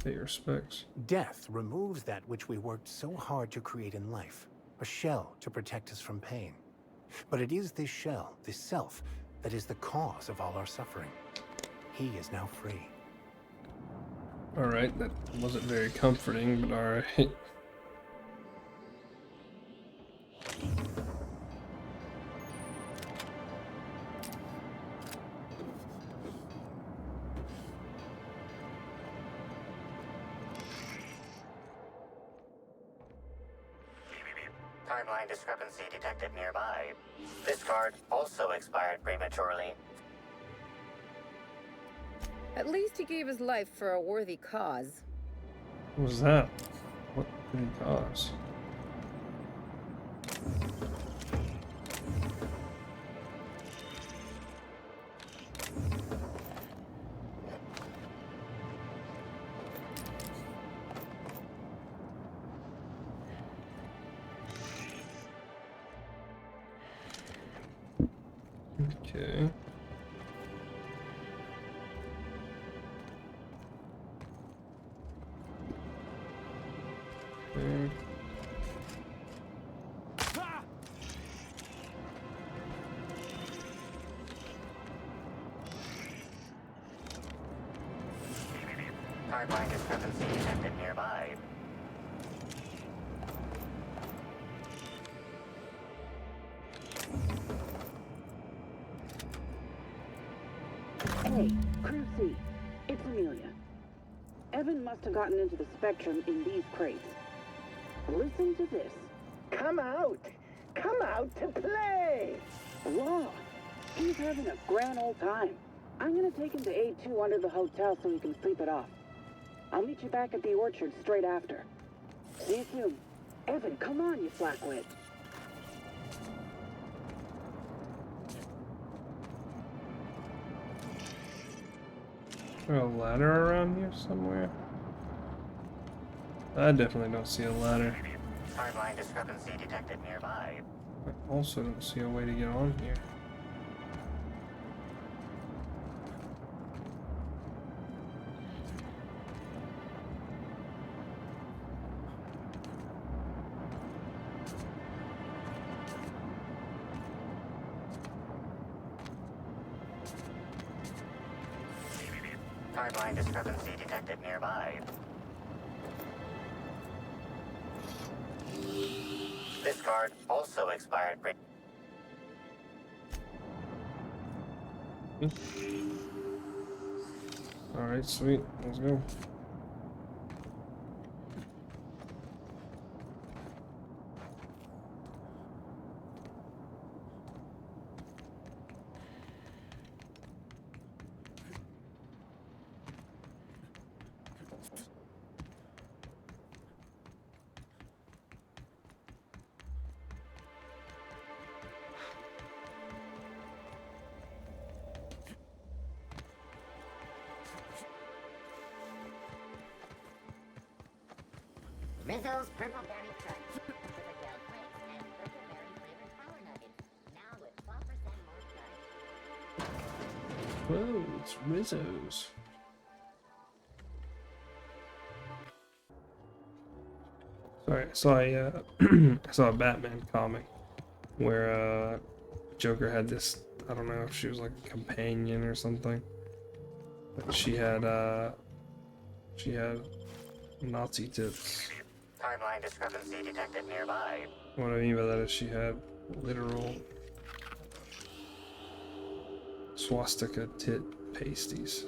Pay your respects. Death removes that which we worked so hard to create in life. A shell to protect us from pain. But it is this shell, this self, that is the cause of all our suffering. He is now free. Alright, that wasn't very comforting, but alright. Timeline discrepancy detected nearby. This card also expired prematurely. At least he gave his life for a worthy cause. What was that? What did it cause? Okay. Okay. Timeline discrepancy detected nearby. Hey, Crew C. It's Amelia. Evan must have gotten into the Spectrum in these crates. Listen to this. Come out! Come out to play! Wow, he's having a grand old time. I'm gonna take him to A2 under the hotel so he can sleep it off. I'll meet you back at the orchard straight after. See you soon. Evan, come on, you flackwit. Is there a ladder around here somewhere? I definitely don't see a ladder. Timeline discrepancy detected nearby. I also don't see a way to get on here. Timeline discrepancy detected nearby. This card also expired. Alright, sweet. Let's go. Rizzo's Purple Berry Crunch. Sugar Gel Flakes and Purple Berry flavored Power Nuggets. Now with 12% more crunch. Whoa, it's Rizzo's. Sorry, I saw a I saw a Batman comic where Joker had this, I don't know if she was like a companion or something, but she had Nazi tits. Timeline discrepancy detected nearby. What I mean by that is she had literal swastika tit pasties.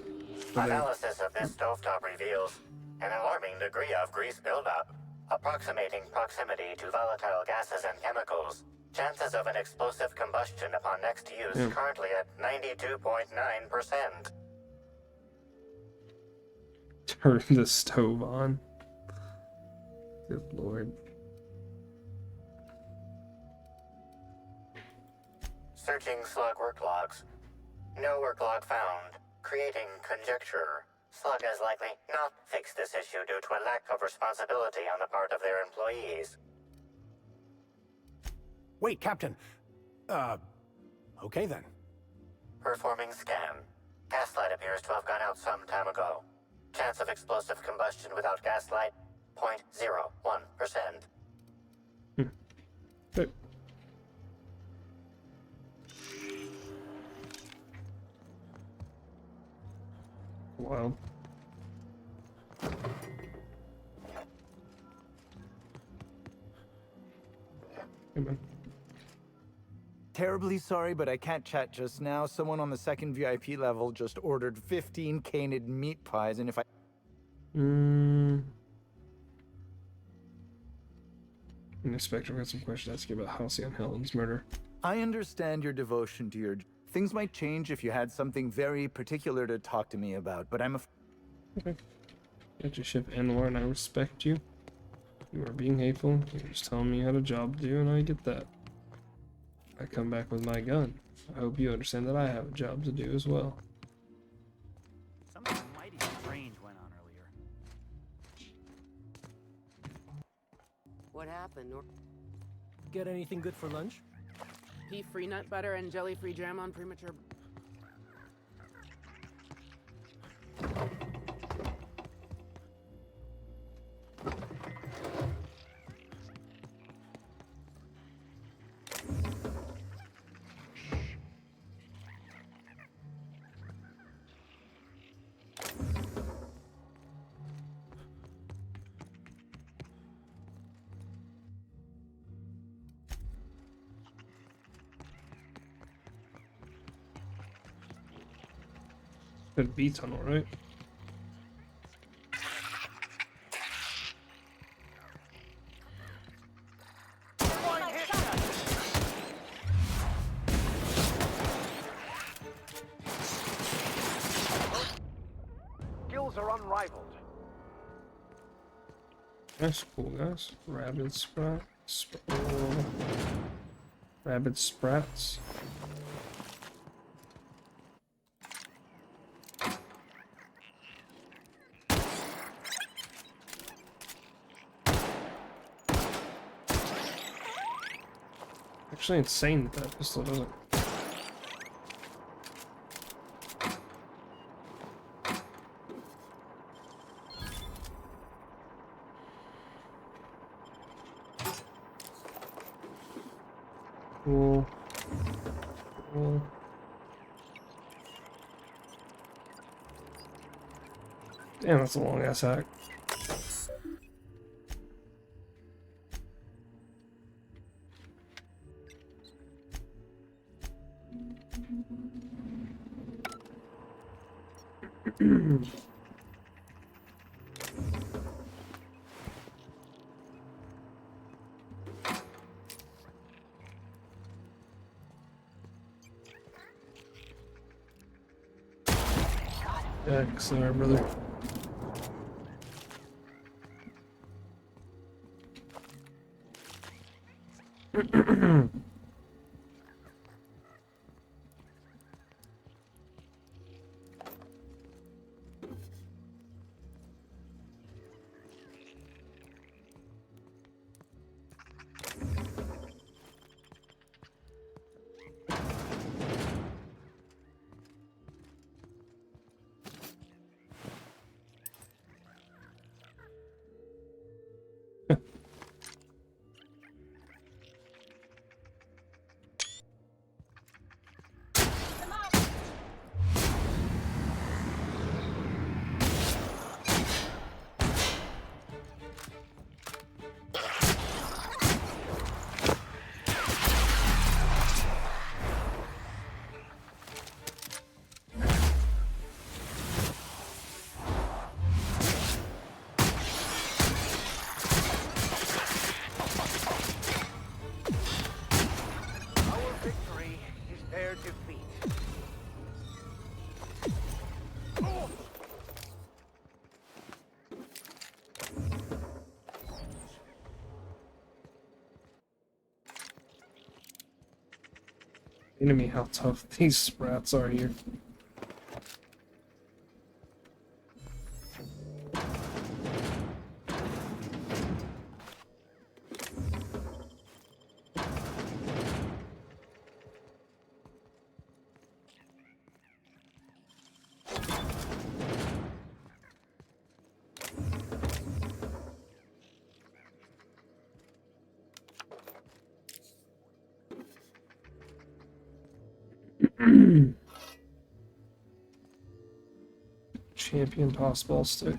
Analysis of this stovetop reveals an alarming degree of grease buildup, approximating proximity to volatile gases and chemicals. Chances of an explosive combustion upon next use currently at 92.9%. Turn the stove on. Good lord. Searching slug work logs. No work log found. Creating conjecture. Slug has likely not fixed this issue due to a lack of responsibility on the part of their employees. Wait, Captain. Okay then. Performing scan. Gaslight appears to have gone out some time ago. Chance of explosive combustion without gaslight, 0.01%. Good. Wow. Come on. Terribly sorry, but I can't chat just now. Someone on the second VIP level just ordered 15 canid meat pies, and if I... Inspector, got some questions to ask you about Halcyon Helen's murder. I understand your devotion to your... Things might change if you had something very particular to talk to me about, but I'm Okay. Got your ship, Anwar, and I respect you. You are being hateful. You're just telling me you had a job to do, and I get that. I come back with my gun. I hope you understand that I have a job to do as well. Something mighty strange went on earlier. What happened? Get anything good for lunch? Pea-free nut butter and jelly-free jam on premature... Good B tunnel, right? Skills are unrivaled. That's cool, guys. Rabid sprat. Rabid sprats. Actually insane that that pistol doesn't. Cool. Cool. Damn, that's a long ass hack. Sorry, brother. Enemy, how tough these sprats are here. Champion tossball stick.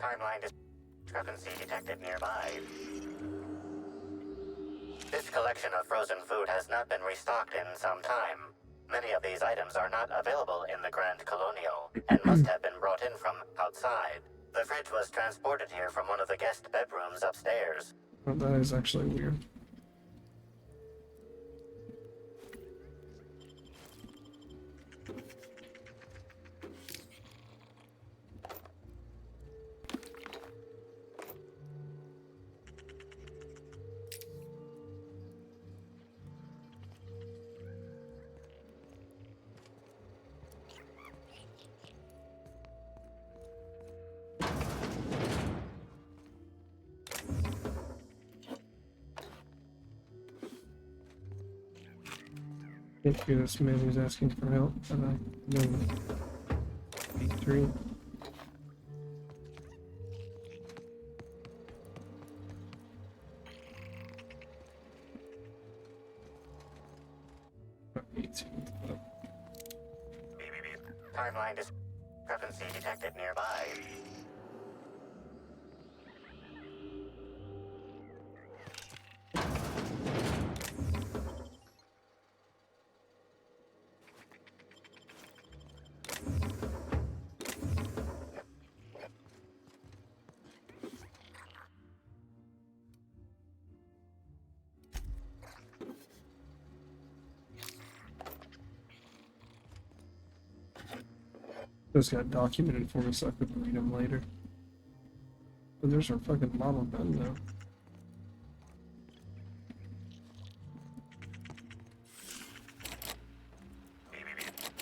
Timeline discrepancy detected nearby. This collection of frozen food has not been restocked in some time. Many of these items are not available in the Grand Colonial and must have been brought in from outside. The fridge was transported here from one of the guest bedrooms upstairs. Oh, that is actually weird. Can't hear this man who's asking for help, but I know. 83. Timeline discrepancy detected nearby. Those got documented for me so I could read them later. But there's our fucking model gun though.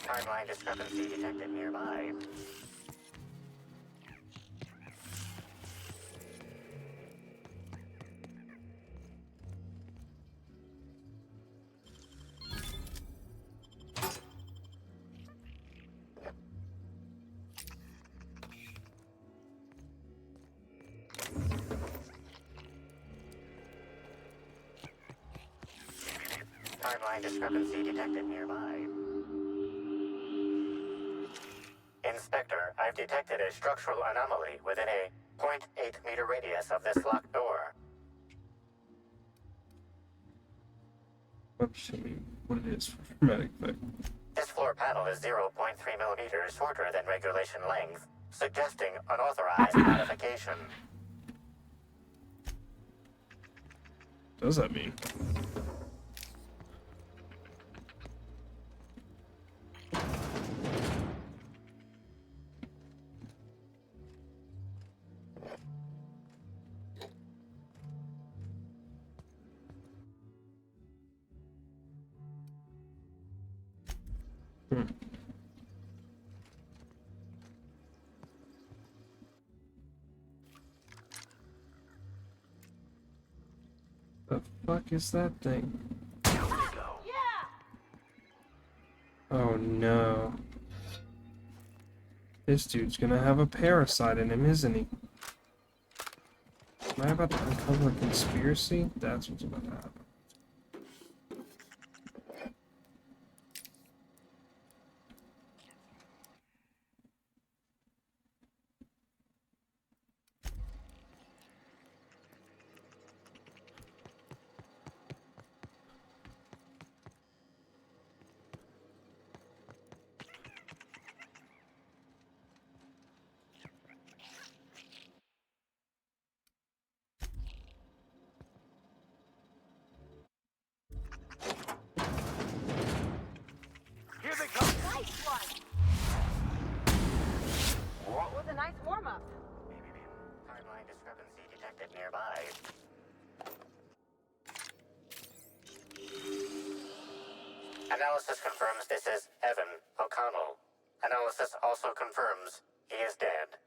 Timeline discrepancy detected nearby. Timeline discrepancy detected nearby. Inspector, I've detected a structural anomaly within a 0.8 meter radius of this locked door. Let's see what it is for dramatic effect. This floor panel is 0.3 millimeters shorter than regulation length, suggesting unauthorized modification. What does that mean? The fuck is that thing? Oh no. This dude's gonna have a parasite in him, isn't he? Am I about to uncover a conspiracy? That's what's about to happen. Here they come! Nice one! What was a nice warm-up? Timeline discrepancy detected nearby. Analysis confirms this is Evan O'Connell. Analysis also confirms he is dead.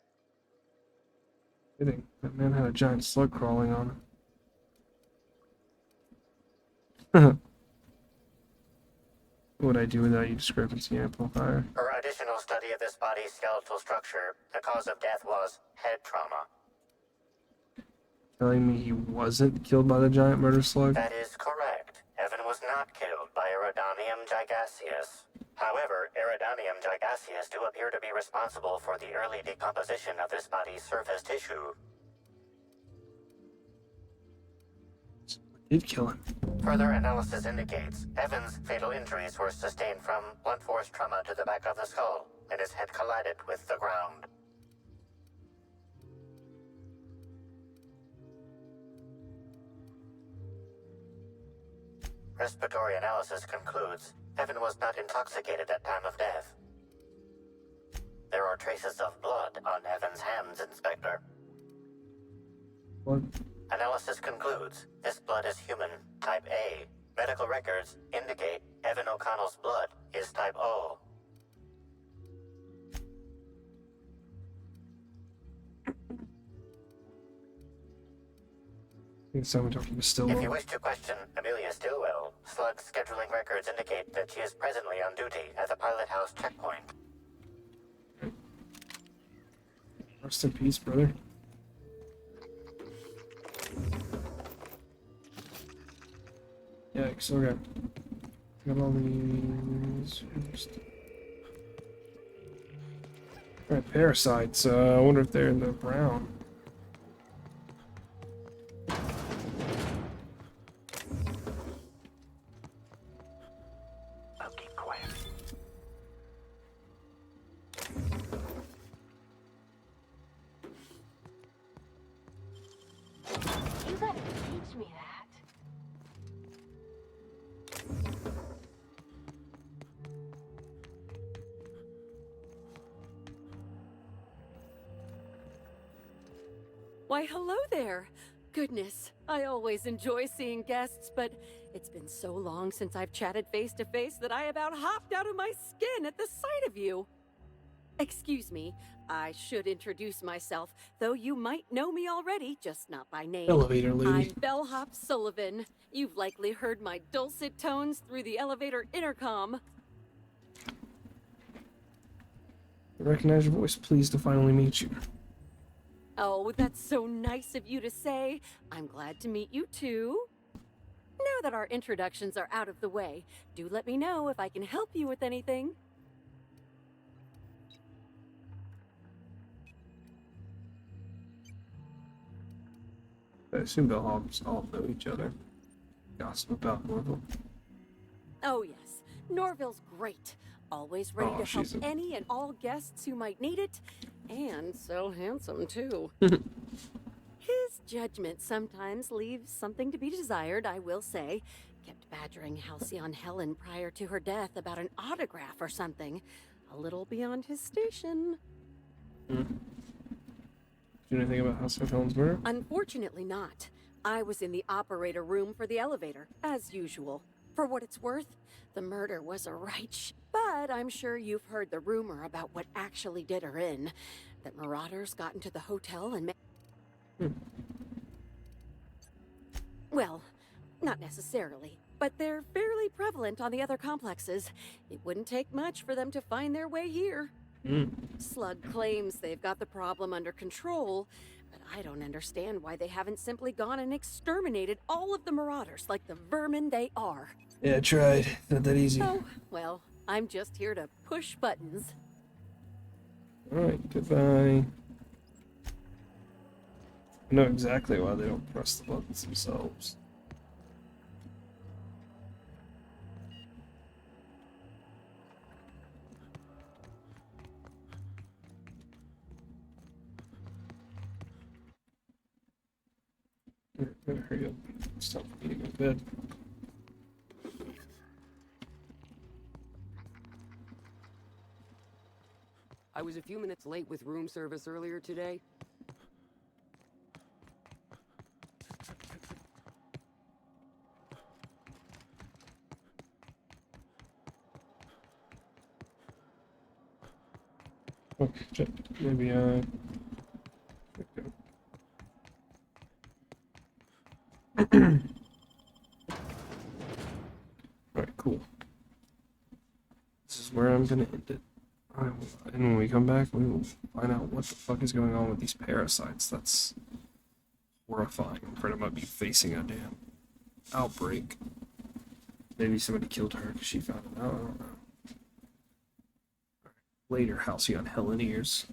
Kidding. That man had a giant slug crawling on him. What would I do without you, discrepancy amplifier? For additional study of this body's skeletal structure, the cause of death was head trauma. Telling me he wasn't killed by the giant murder slug? That is correct. Evan was not killed by Iridanium gigaseus. However, Iridanium gigaseus do appear to be responsible for the early decomposition of this body's surface tissue. Did kill him. Further analysis indicates Evan's fatal injuries were sustained from blunt force trauma to the back of the skull, and his head collided with the ground. Respiratory analysis concludes Evan was not intoxicated at time of death. There are traces of blood on Evan's hands, Inspector. What? Analysis concludes this blood is human, type A. Medical records indicate Evan O'Connell's blood is type O. I think someone talking to Stillwell. If you wish to question Amelia Stillwell, Slug's scheduling records indicate that she is presently on duty at the Pilot House checkpoint. Rest in peace, brother. Yikes, okay. Got all these. Alright, parasites. I wonder if they're in the ground. I'll keep quiet. You gotta teach me that. Why, hello there. Goodness, I always enjoy seeing guests, but it's been so long since I've chatted face to face that I about hopped out of my skin at the sight of you. Excuse me, I should introduce myself, though you might know me already, just not by name. Elevator lady. I'm Bellhop Sullivan. You've likely heard my dulcet tones through the elevator intercom. I recognize your voice. Pleased to finally meet you. Oh, that's so nice of you to say. I'm glad to meet you too. Now that our introductions are out of the way, do let me know if I can help you with anything. I assume bellhops all know each other. Gossip about Norville. Oh yes, Norville's great. Always ready to help she's a- any and all guests who might need it. And so handsome too. His judgment sometimes leaves something to be desired, I will say. Kept badgering Halcyon Helen prior to her death about an autograph or something. A little beyond his station. Do you know anything about Halcyon Helen's murder? Unfortunately not. I was in the operator room for the elevator, as usual. For what it's worth, the murder was a right but I'm sure you've heard the rumor about what actually did her in. That marauders got into the hotel and Well, not necessarily, but they're fairly prevalent on the other complexes. It wouldn't take much for them to find their way here. Slug claims they've got the problem under control, but I don't understand why they haven't simply gone and exterminated all of the marauders like the vermin they are. Yeah, I tried. Not that easy. Oh, well, I'm just here to push buttons. Alright, goodbye. I know exactly why they don't press the buttons themselves. Hurry up. It's time for me to go to bed. I was a few minutes late with room service earlier today. Okay, maybe Alright, cool. This is where I'm gonna end it. And when we come back, we will find out what the fuck is going on with these parasites. That's horrifying. I'm afraid I might be facing a damn outbreak. Maybe somebody killed her because she found it out. I don't know. Later, Halcyon Helen ears.